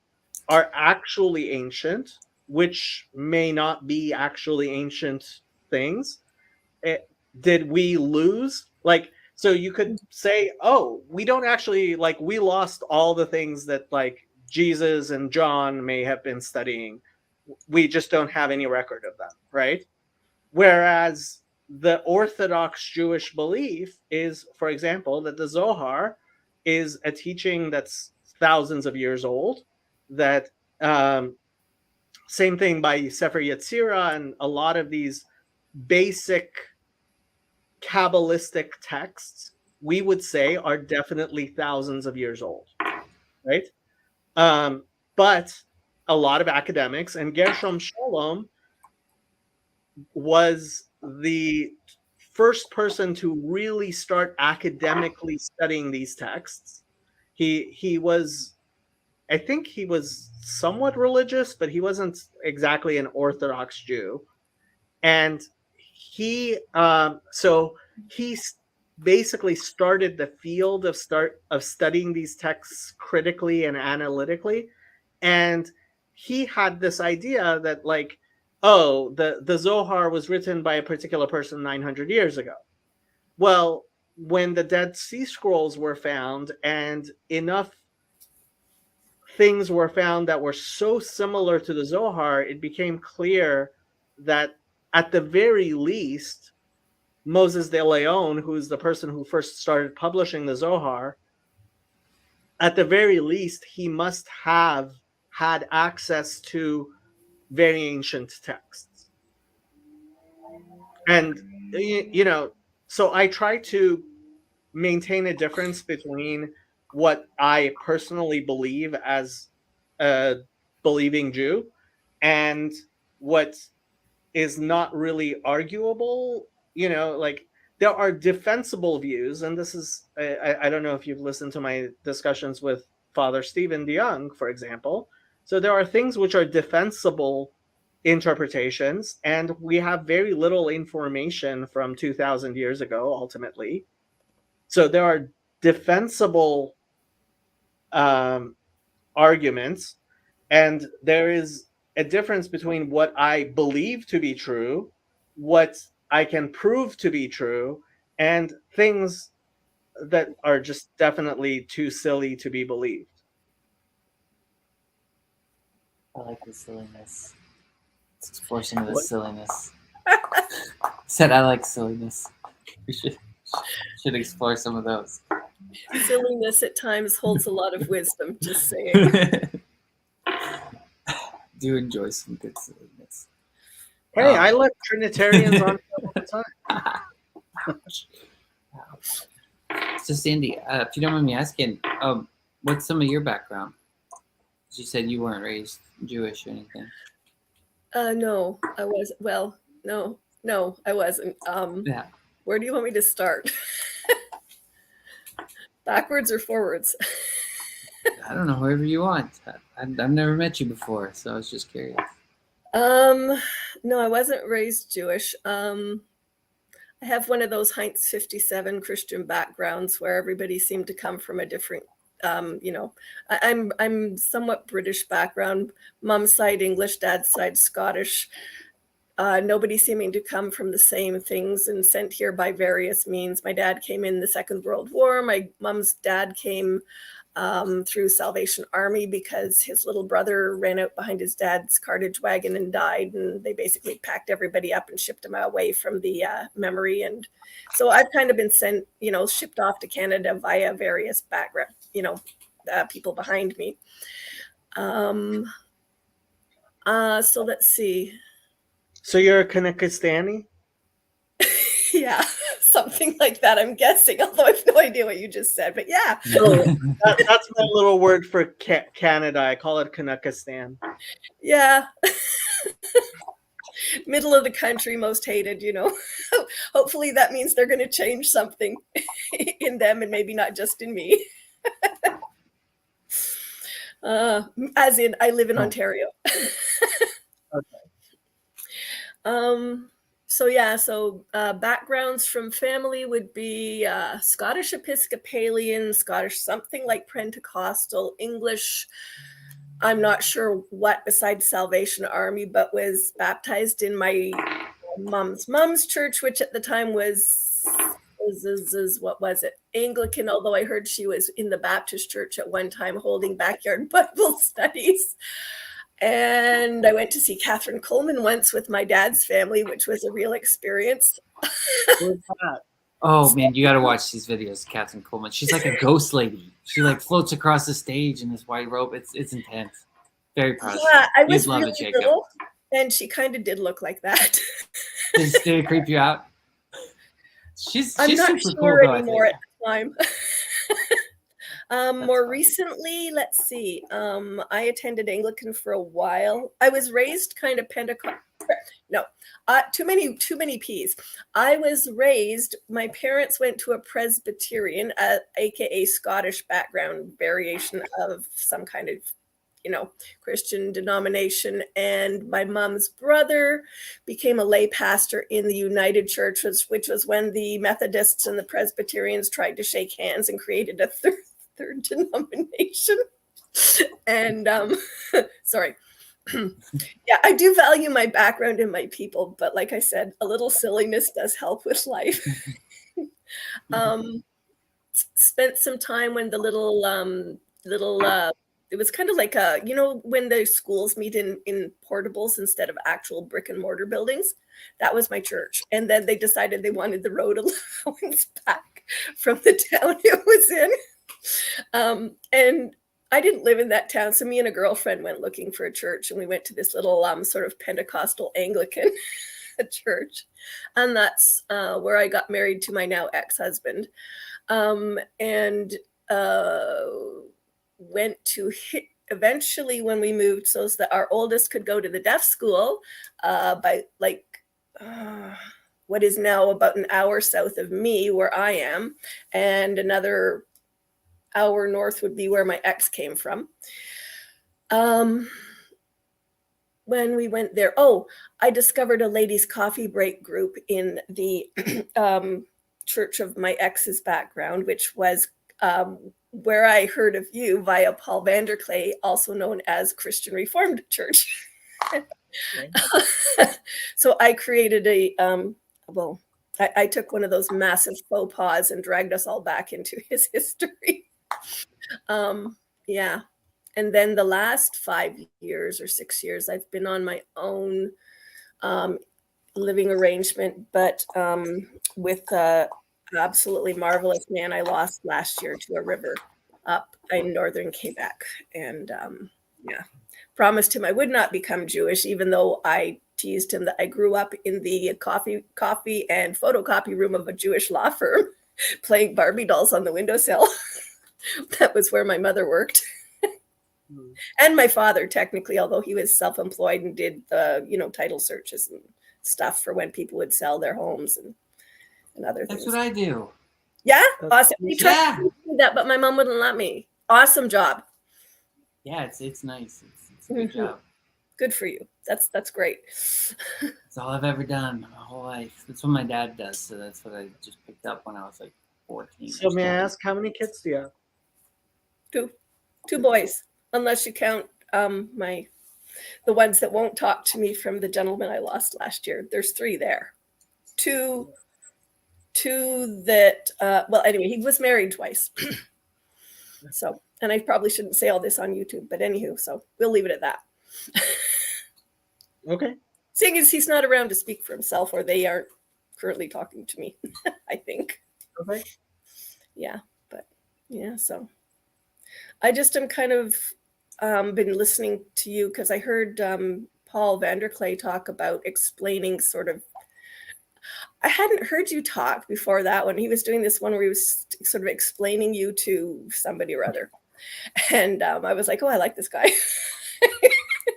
are actually ancient, which may not be actually ancient things? Did we lose? Like, so you could say, oh, we don't actually, like, we lost all the things that like Jesus and John may have been studying. We just don't have any record of them, right? Whereas the Orthodox Jewish belief is, for example, that the Zohar is a teaching that's thousands of years old. That same thing by Sefer Yetzirah and a lot of these basic Kabbalistic texts, we would say are definitely thousands of years old, right? But a lot of academics, and Gershom Scholem was the first person to really start academically studying these texts. He was, I think he was somewhat religious, but he wasn't exactly an Orthodox Jew. And he basically started the field of studying these texts critically and analytically. And he had this idea that, like, oh, the Zohar was written by a particular person 900 years ago. Well, when the Dead Sea Scrolls were found and enough things were found that were so similar to the Zohar, it became clear that at the very least, Moses de Leon, who's the person who first started publishing the Zohar, at the very least, he must have had access to very ancient texts. And, you know, so I try to maintain a difference between what I personally believe as a believing Jew and what is not really arguable. You know, like, there are defensible views, and this is, I don't know if you've listened to my discussions with Father Stephen DeYoung, for example. So there are things which are defensible interpretations, and we have very little information from 2,000 years ago, ultimately. So there are defensible arguments, and there is a difference between what I believe to be true, what I can prove to be true, and things that are just definitely too silly to be believed. I like the silliness. Let's explore some of the What? silliness. Said I like silliness. We should explore some of those. Silliness at times holds a lot of wisdom, just saying. Do enjoy some good silliness. Hey, I let Trinitarians on all the time. So, Sandy, if you don't mind me asking, what's some of your background? 'Cause you said you weren't raised Jewish or anything. No, I was. Well, no, I wasn't. Yeah. Where do you want me to start? Backwards or forwards? I don't know, whoever you want. I've never met you before, so I was just curious. No, I wasn't raised Jewish. I have one of those Heinz 57 Christian backgrounds where everybody seemed to come from a different, I'm somewhat British background, mom's side English, dad's side Scottish. Nobody seeming to come from the same things and sent here by various means. My dad came in the Second World War. My mom's dad came through Salvation Army because his little brother ran out behind his dad's cartage wagon and died, and they basically packed everybody up and shipped them away from the memory. And so I've kind of been sent, shipped off to Canada via various background, people behind me. So let's see. So you're a Kanakistani? Yeah, something like that, I'm guessing, although I have no idea what you just said, but yeah. That's my little word for Canada. I call it Kanakistan. Yeah. Middle of the country, most hated, Hopefully that means they're going to change something in them and maybe not just in me. As in, I live in Ontario. Okay. So backgrounds from family would be Scottish Episcopalian, Scottish something like Pentecostal, English. I'm not sure what besides Salvation Army, but was baptized in my mom's church, which at the time was what was it? Anglican, although I heard she was in the Baptist church at one time holding backyard Bible studies. And I went to see Catherine Coleman once with my dad's family, which was a real experience. Where's that? Oh man, you got to watch these videos, Catherine Coleman. She's like a ghost lady. She like floats across the stage in this white robe. It's intense. Very proud. Yeah, I was love really it, Jacob. little, and she kind of did look like that. Did it creep you out? She's I'm not super sure cool, anymore though, at the time. More recently, let's see. I attended Anglican for a while. I was raised kind of Pentecostal. No, too many P's. I was raised. My parents went to a Presbyterian, aka Scottish background variation of some kind of, Christian denomination. And my mom's brother became a lay pastor in the United Church, which was when the Methodists and the Presbyterians tried to shake hands and created a third denomination. And sorry. Yeah, I do value my background and my people, but like I said, a little silliness does help with life. Spent some time when the little it was kind of like when the schools meet in portables instead of actual brick and mortar buildings. That was my church. And then they decided they wanted the road allowance back from the town it was in. And I didn't live in that town, so me and a girlfriend went looking for a church, and we went to this little sort of Pentecostal Anglican church, and that's where I got married to my now ex-husband, and went to eventually when we moved so that our oldest could go to the deaf school by what is now about an hour south of me where I am, and another hour north would be where my ex came from. When we went there, I discovered a ladies' coffee break group in the church of my ex's background, which was where I heard of you via Paul Vanderklay, also known as Christian Reformed Church. So I created I took one of those massive faux pas and dragged us all back into his history. Yeah. And then the last 5 years or 6 years, I've been on my own living arrangement, but with an absolutely marvelous man I lost last year to a river up in northern Quebec. And yeah, promised him I would not become Jewish, even though I teased him that I grew up in the coffee and photocopy room of a Jewish law firm playing Barbie dolls on the windowsill. That was where my mother worked. And my father, technically, although he was self-employed and did the, title searches and stuff for when people would sell their homes and other things. That's what I do. Yeah, awesome. We tried Yeah. to do that, but my mom wouldn't let me. Awesome job. Yeah, it's nice. It's a good Mhm. job. Good for you. That's great. It's all I've ever done my whole life. That's what my dad does, so that's what I just picked up when I was like 14. So or may I something. ask, how many kids do you have? Two boys, unless you count the ones that won't talk to me from the gentleman I lost last year. There's three there. Two that well, anyway, he was married twice. So, and I probably shouldn't say all this on YouTube, but anywho, so we'll leave it at that. Okay. Seeing as he's not around to speak for himself, or they aren't currently talking to me, I think. Okay. Yeah, but yeah, so I just am kind of been listening to you because I heard Paul Vanderklay talk about explaining sort of. I hadn't heard you talk before that one. He was doing this one where he was sort of explaining you to somebody or other. And I was like, oh, I like this guy.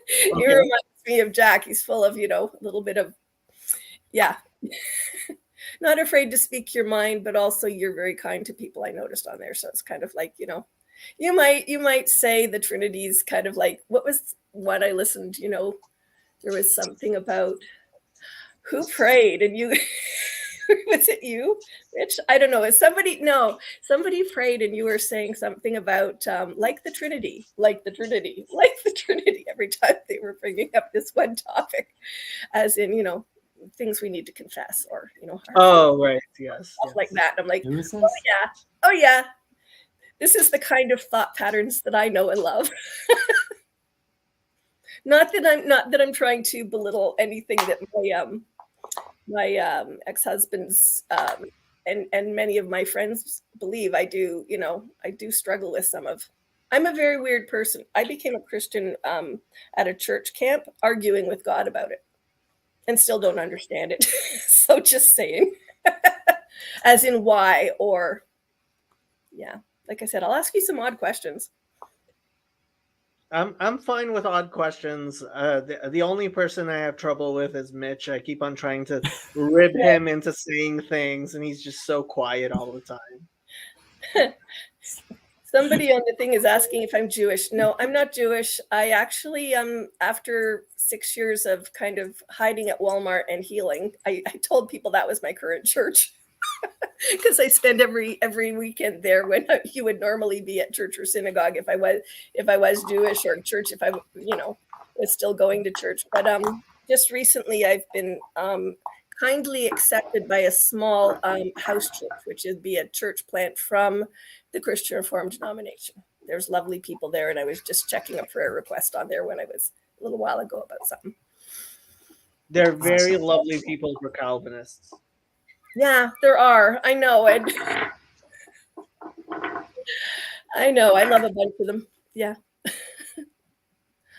He reminds me of Jack. He's full of, a little bit of, yeah. Not afraid to speak your mind, but also you're very kind to people, I noticed on there. So it's kind of like, you might say the Trinity's kind of like, what I listened, there was something about who prayed and you, was it you, Rich? I don't know. Somebody prayed and you were saying something about like the Trinity every time they were bringing up this one topic, as in, things we need to confess or, Oh, right. Yes. stuff like that. And I'm like, Who is this? oh yeah, this is the kind of thought patterns that I know and love. Not that I'm trying to belittle anything that my ex-husband's and many of my friends believe. I do struggle with some of. I'm a very weird person. I became a Christian at a church camp, arguing with God about it, and still don't understand it. So just saying, as in why, or yeah, like I said, I'll ask you some odd questions. I'm fine with odd questions. The only person I have trouble with is Mitch. I keep on trying to rib him into saying things, and he's just so quiet all the time. Somebody on the thing is asking if I'm Jewish. No, I'm not Jewish. I actually, after 6 years of kind of hiding at Walmart and healing, I told people that was my current church. Because I spend every weekend there when you would normally be at church or synagogue if I was Jewish, or church if I was still going to church. But just recently I've been kindly accepted by a small house church, which would be a church plant from the Christian Reformed denomination. There's lovely people there, and I was just checking a prayer request on there when I was a little while ago about something. They're very lovely people for Calvinists. Yeah, there are. I know, and I know. I love a bunch of them. Yeah.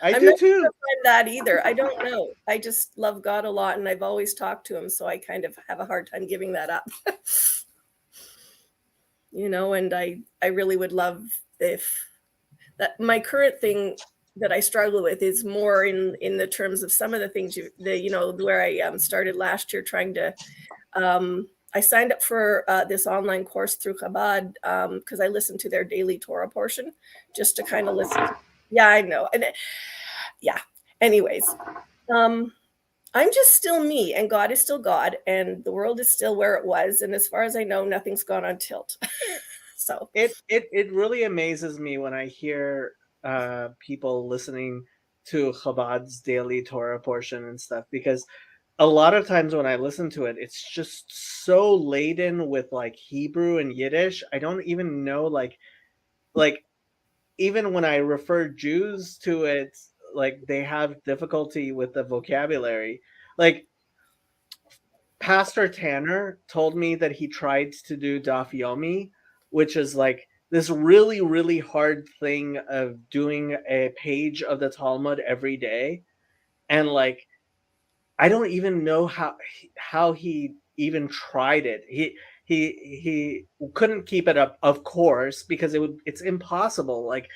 I I'm do not too. sure if I'm that either. I don't know. I just love God a lot, and I've always talked to him, so I kind of have a hard time giving that up. And I really would love if that my current thing that I struggle with is more in the terms of some of the things where I started last year trying to. I signed up for this online course through Chabad because I listened to their daily Torah portion just to kind of listen. Yeah, I know. And yeah. Anyways, I'm just still me, and God is still God, and the world is still where it was. And as far as I know, nothing's gone on tilt. So it really amazes me when I hear people listening to Chabad's daily Torah portion and stuff, because a lot of times when I listen to it, it's just so laden with like Hebrew and Yiddish. I don't even know like even when I refer Jews to it, like they have difficulty with the vocabulary. Like Pastor Tanner told me that he tried to do Daf Yomi, which is like this really, really hard thing of doing a page of the Talmud every day. And like, I don't even know how he even tried it. He couldn't keep it up, of course, because it's impossible. Like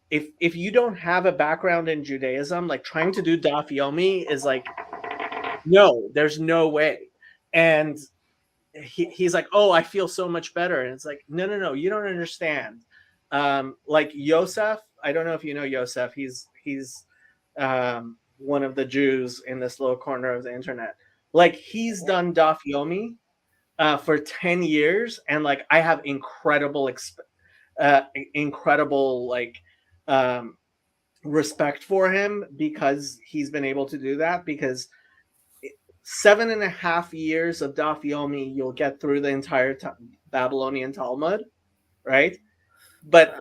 if you don't have a background in Judaism, like trying to do Daf Yomi is like, no, there's no way. And he's like, oh, I feel so much better. And it's like, no, you don't understand. Like Yosef, I don't know if you know Yosef. He's one of the Jews in this little corner of the internet. Like he's done Daf Yomi for 10 years. And like, I have incredible like respect for him because he's been able to do that, because 7.5 years of Daf Yomi, you'll get through the entire Babylonian Talmud, right? But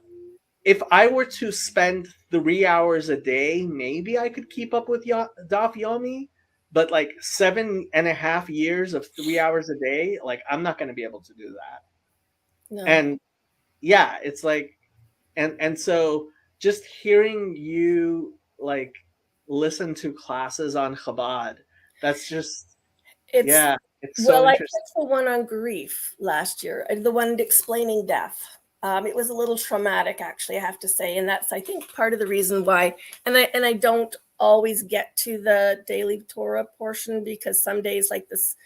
if I were to spend 3 hours a day, maybe I could keep up with Daf Yomi. But like 7.5 years of 3 hours a day, like I'm not going to be able to do that. No. And yeah, it's like, and so just hearing you like listen to classes on Chabad, that's just, It's yeah, it's so well, I interesting. took the one on grief last year, the one explaining death. It was a little traumatic, actually, I have to say, and that's, I think, part of the reason why. And I don't always get to the daily Torah portion, because some days, like this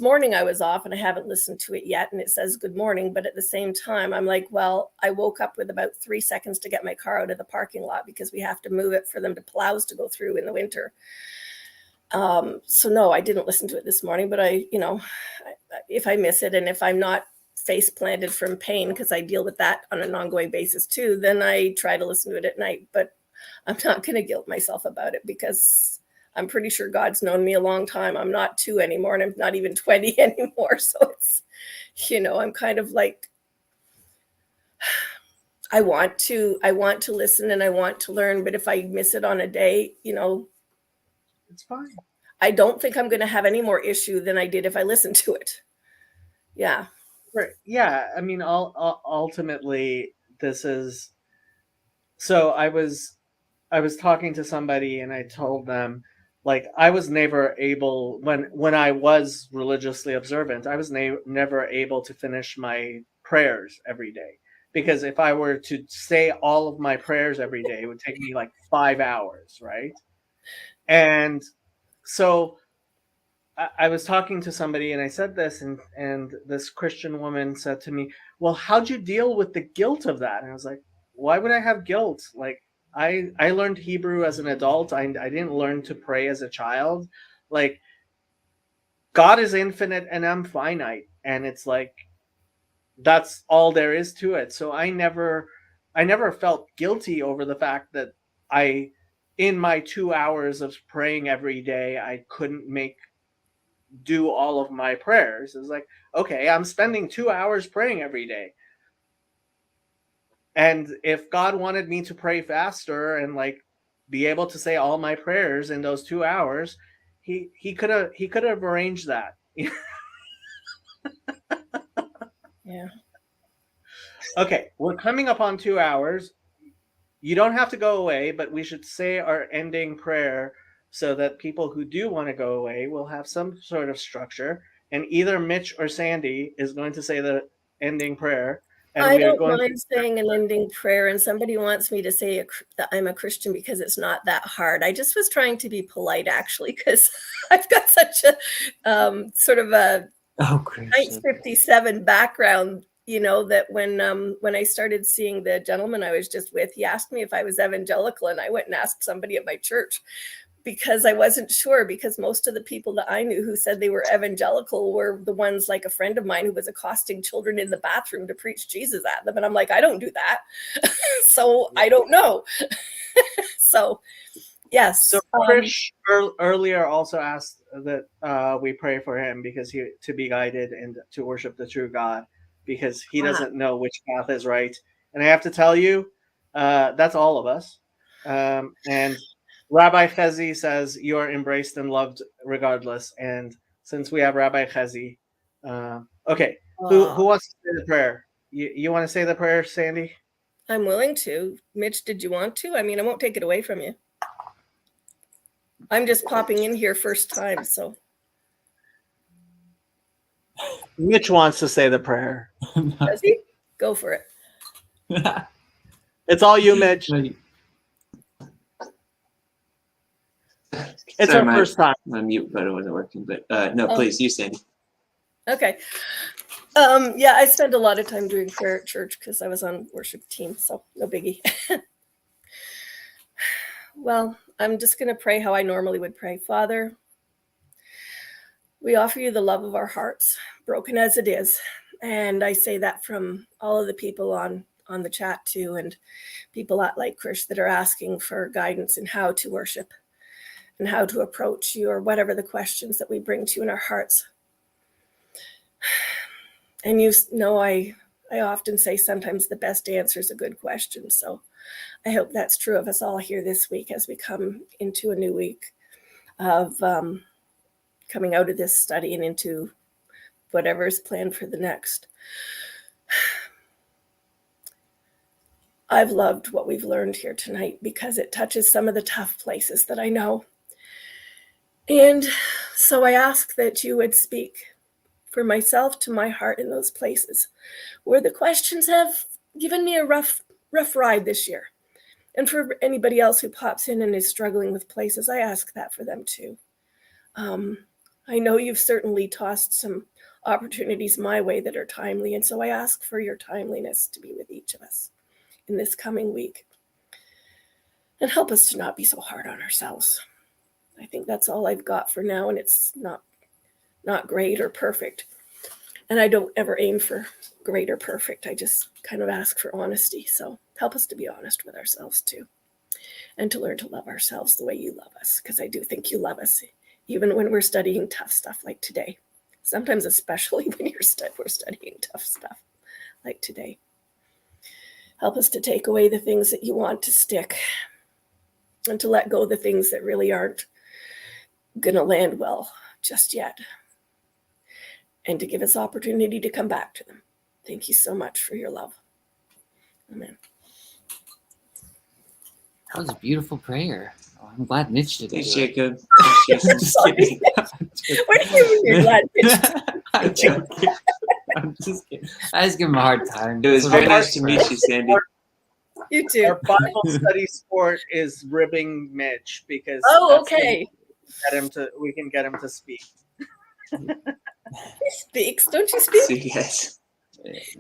morning, I was off and I haven't listened to it yet, and it says good morning, but at the same time, I'm like, well, I woke up with about 3 seconds to get my car out of the parking lot because we have to move it for them to plows to go through in the winter. So no, I didn't listen to it this morning, but if I miss it and if I'm not face planted from pain, because I deal with that on an ongoing basis too, then I try to listen to it at night. But I'm not going to guilt myself about it, because I'm pretty sure God's known me a long time. I'm not 2 anymore, and I'm not even 20 anymore. So it's, I'm kind of like, I want to listen and I want to learn, but if I miss it on a day, It's fine. I don't think I'm going to have any more issue than I did if I listened to it. Yeah. Right. Yeah. I mean, ultimately, this is. So I was talking to somebody, and I told them, like, I was never able, when I was religiously observant, I was never able to finish my prayers every day, because if I were to say all of my prayers every day, it would take me like 5 hours, right? And so I was talking to somebody, and I said this, and this Christian woman said to me, well, how'd you deal with the guilt of that? And I was like, why would I have guilt? Like, I learned Hebrew as an adult. I didn't learn to pray as a child. Like, God is infinite and I'm finite. And it's like, that's all there is to it. So I never felt guilty over the fact that in my 2 hours of praying every day, I couldn't do all of my prayers. It's like, okay, I'm spending 2 hours praying every day. And if God wanted me to pray faster and like be able to say all my prayers in those 2 hours, he could have arranged that. Yeah. Okay, we're coming up on 2 hours. You don't have to go away, but we should say our ending prayer so that people who do want to go away will have some sort of structure. And either Mitch or Sandy is going to say the ending prayer. And I we are don't going mind saying an ending prayer, and somebody wants me to say that I'm a Christian because it's not that hard. I just was trying to be polite, actually, because I've got such a sort of a 1957 background, that when I started seeing the gentleman I was just with, he asked me if I was evangelical, and I went and asked somebody at my church, because I wasn't sure, because most of the people that I knew who said they were evangelical were the ones, like a friend of mine who was accosting children in the bathroom to preach Jesus at them. And I'm like, I don't do that. So I don't know. So Yes. So Krish earlier also asked that we pray for him because he to be guided and to worship the true God because he doesn't know which path is right. And I have to tell you, that's all of us. And Rabbi Chezi says you are embraced and loved regardless. And since we have Rabbi Chezi, okay, who wants to say the prayer? You want to say the prayer, Sandy? I'm willing to. Mitch, did you want to? I mean, I won't take it away from you. I'm just popping in here first time, so. Mitch wants to say the prayer. Does he? Go for it. It's all you, Mitch. It's Sorry, our first time. My mute button wasn't working, but no, Oh. please, you, Sandy. Okay. Yeah, I spent a lot of time doing prayer at church because I was on worship team, so no biggie. Well, I'm just going to pray how I normally would pray. Father, we offer you the love of our hearts, broken as it is. And I say that from all of the people on the chat too, and people at Light Krish that are asking for guidance in how to worship and how to approach you or whatever the questions that we bring to you in our hearts. And you know, I often say sometimes the best answer is a good question. So I hope that's true of us all here this week as we come into a new week of coming out of this study and into whatever is planned for the next. I've loved what we've learned here tonight because it touches some of the tough places that I know. And so I ask that you would speak for myself to my heart in those places where the questions have given me a rough ride this year. And for anybody else who pops in and is struggling with places, I ask that for them too. I know you've certainly tossed some opportunities my way that are timely. And so I ask for your timeliness to be with each of us in this coming week. And help us to not be so hard on ourselves. I think that's all I've got for now. And it's not great or perfect. And I don't ever aim for great or perfect. I just kind of ask for honesty. So help us to be honest with ourselves too. And to learn to love ourselves the way you love us. Because I do think you love us, even when we're studying tough stuff like today. Sometimes especially when we're studying tough stuff like today. Help us to take away the things that you want to stick. And to let go the things that really aren't going to land well just yet. And to give us opportunity to come back to them. Thank you so much for your love. Amen. That was a beautiful prayer. Oh, I'm glad Mitch did Thanks, it. Jacob. I'm just kidding. What do you mean you're glad, Mitch? I'm joking. I'm just kidding. I just give him a hard time. It was That's very what nice to meet you, Sandy. You too. Our Bible study sport is ribbing Mitch because Oh, that's when okay. we can get him to speak. He speaks. Don't you speak? See you guys.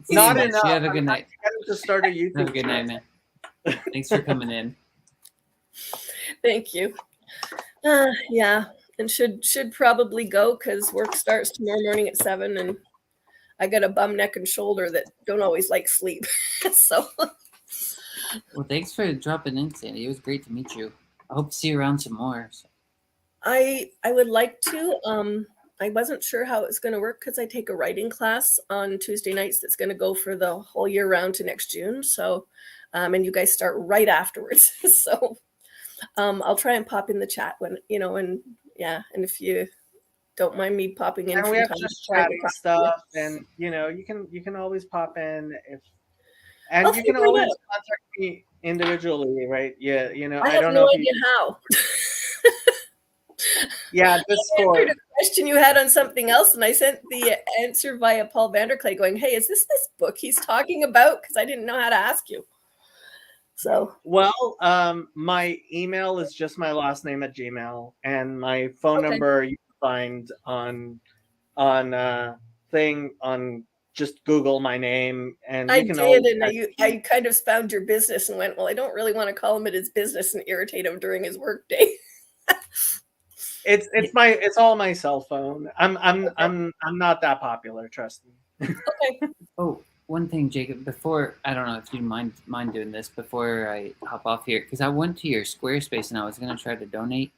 See Not you, Mitch. enough. You have a good night. Get him to start a YouTube Have a good night, channel. man. Thanks for coming in. Thank you. Yeah, and should probably go because work starts tomorrow morning at 7, and I got a bum neck and shoulder that don't always like sleep. So Well, thanks for dropping in, Sandy. It was great to meet you. I hope to see you around some more. I would like to. I wasn't sure how it's going to work because I take a writing class on Tuesday nights that's going to go for the whole year round to next June. So, and you guys start right afterwards. So, I'll try and pop in the chat when and yeah, and if you don't mind me popping in, And we from have time just to time, chatting stuff, and you can always pop in and I'll you can figure it always out. contact me individually, right? Yeah, I I have don't no know if idea you. how. Yeah, I answered a question you had on something else, and I sent the answer via Paul Vanderklay going, hey, is this book he's talking about? Because I didn't know how to ask you. So, Well, my email is just my last name at Gmail, and my phone Okay. number you can find on just Google my name, and I you can did, always and I kind of found your business and went, well, I don't really want to call him at his business and irritate him during his work day. It's all my cell phone. I'm not that popular, trust me. Okay. Oh, one thing, Jacob, before I don't know if you mind doing this before I hop off here, because I went to your Squarespace and I was gonna try to donate.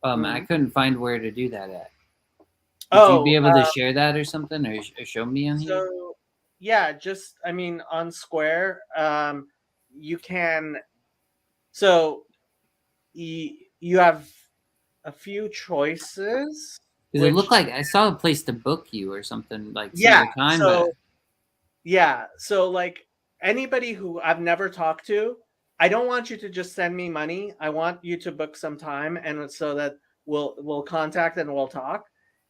I Mhm. couldn't find where to do that at. Would you be Oh, able to share that or something, or show me on here? so yeah, just I mean on Square, you can. So you have a few choices, Because it looked which like I saw a place to book you or something, like see yeah. your time, but So yeah, so like anybody who I've never talked to, I don't want you to just send me money. I want you to book some time, and so that we'll contact and we'll talk.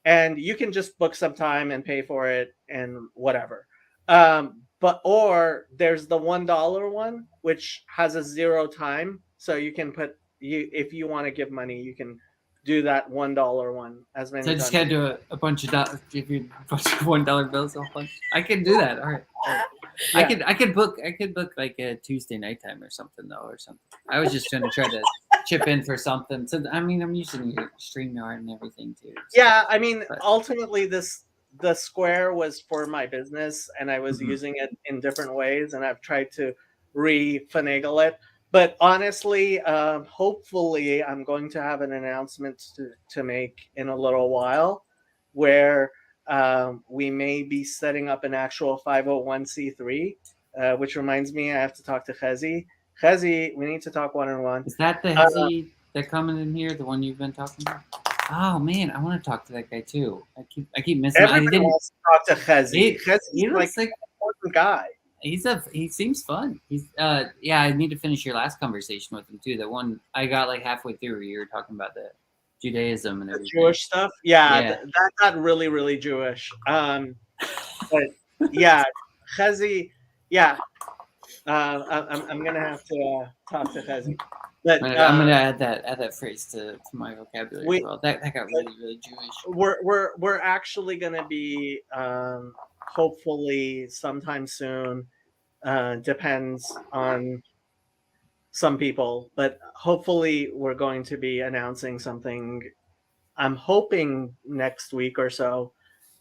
And you can just book some time and pay for it and whatever. But or there's the $1 one, which has a zero time, so you can put you if you want to give money, you can do that $1 one as so many I just times. gotta do a bunch of dollars, give you a bunch of $1 bills. All fun. I can do that. All right. All right. Yeah. I could book like a Tuesday nighttime or something though, or something. I was just trying to chip in for something. So I mean, I'm using your StreamYard and everything too. So, Yeah, I mean, but ultimately, the Square was for my business, and I was Mhm. using it in different ways, and I've tried to refinagle it. But honestly, hopefully, I'm going to have an announcement to make in a little while, where we may be setting up an actual 501c3. Which reminds me, I have to talk to Khezi. Khezi, we need to talk one on one. is that the Hezzy that coming in here, the one you've been talking about? Oh man, I want to talk to that guy too. I keep missing. I Everybody didn't. wants to talk to Khezi. Khezi's He like looks like an important guy. he seems fun. He's yeah. I need to finish your last conversation with him too. The one I got like halfway through where you were talking about the Judaism and The everything. Jewish stuff, yeah, Yeah. that got really, really Jewish. But yeah, Khezi, yeah, I'm gonna have to talk to Khezi. But I'm gonna add that phrase to my vocabulary as we well. That got really really Jewish. we're actually gonna be hopefully sometime soon. Depends on some people, but hopefully we're going to be announcing something. I'm hoping next week or so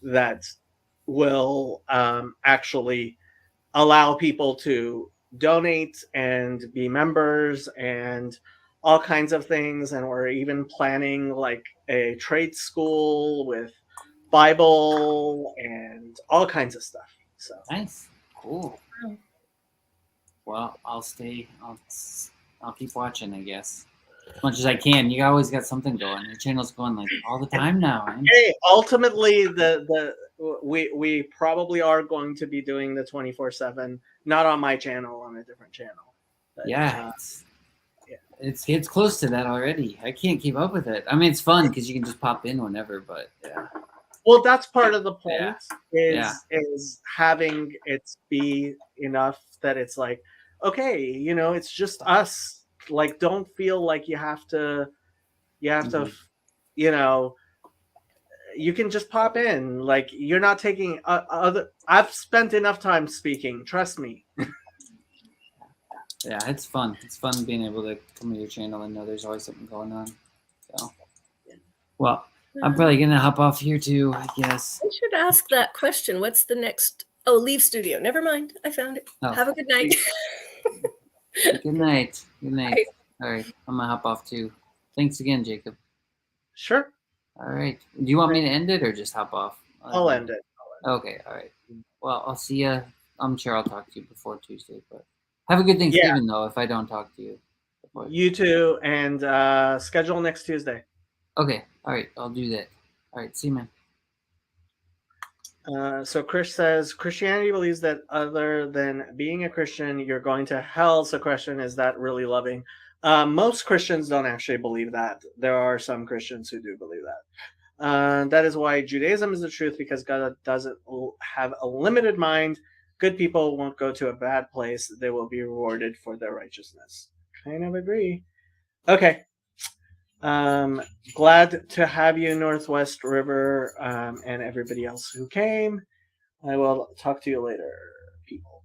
that will actually allow people to donate and be members and all kinds of things. And we're even planning like a trade school with Bible and all kinds of stuff. So Nice, cool. Well, I'll stay. I'll keep watching, I guess, as much as I can. You always got something going. Your channel's going like all the time now, man. hey, ultimately we probably are going to be doing the 24/7, not on my channel, on a different channel. But, Yeah, yeah. it's close to that already. I can't keep up with it. I mean, it's fun because you can just pop in whenever, but yeah, Well, that's part of the point Yeah. is having it be enough that it's like, okay, it's just us. Like, don't feel like you have to, Mhm. you know, you can just pop in. Like, you're not taking other. I've spent enough time speaking. Trust me. Yeah, it's fun. It's fun being able to come to your channel and know there's always something going on. So, well, I'm probably gonna hop off here too, I guess. I should ask that question. What's the next? Oh, leave studio. Never mind. I found it. Oh. Have a good night. Good night. Good night. Bye. All right, I'm gonna hop off too. Thanks again, Jacob. Sure, All right. Do you want me to end it or just hop off? I'll end it. Okay. All right. Well, I'll see you. I'm sure I'll talk to you before Tuesday, but have a good Thanksgiving though. If I don't talk to you. Before. You too, and schedule next Tuesday. Okay. All right. I'll do that. All right. See you, man. So Chris says Christianity believes that other than being a Christian, you're going to hell. So question is that really loving? Most Christians don't actually believe that. There are some Christians who do believe that. That is why Judaism is the truth, because God doesn't have a limited mind. Good people won't go to a bad place. They will be rewarded for their righteousness. Kind of agree. Okay. Glad to have you, Northwest River, and everybody else who came. I will talk to you later, people.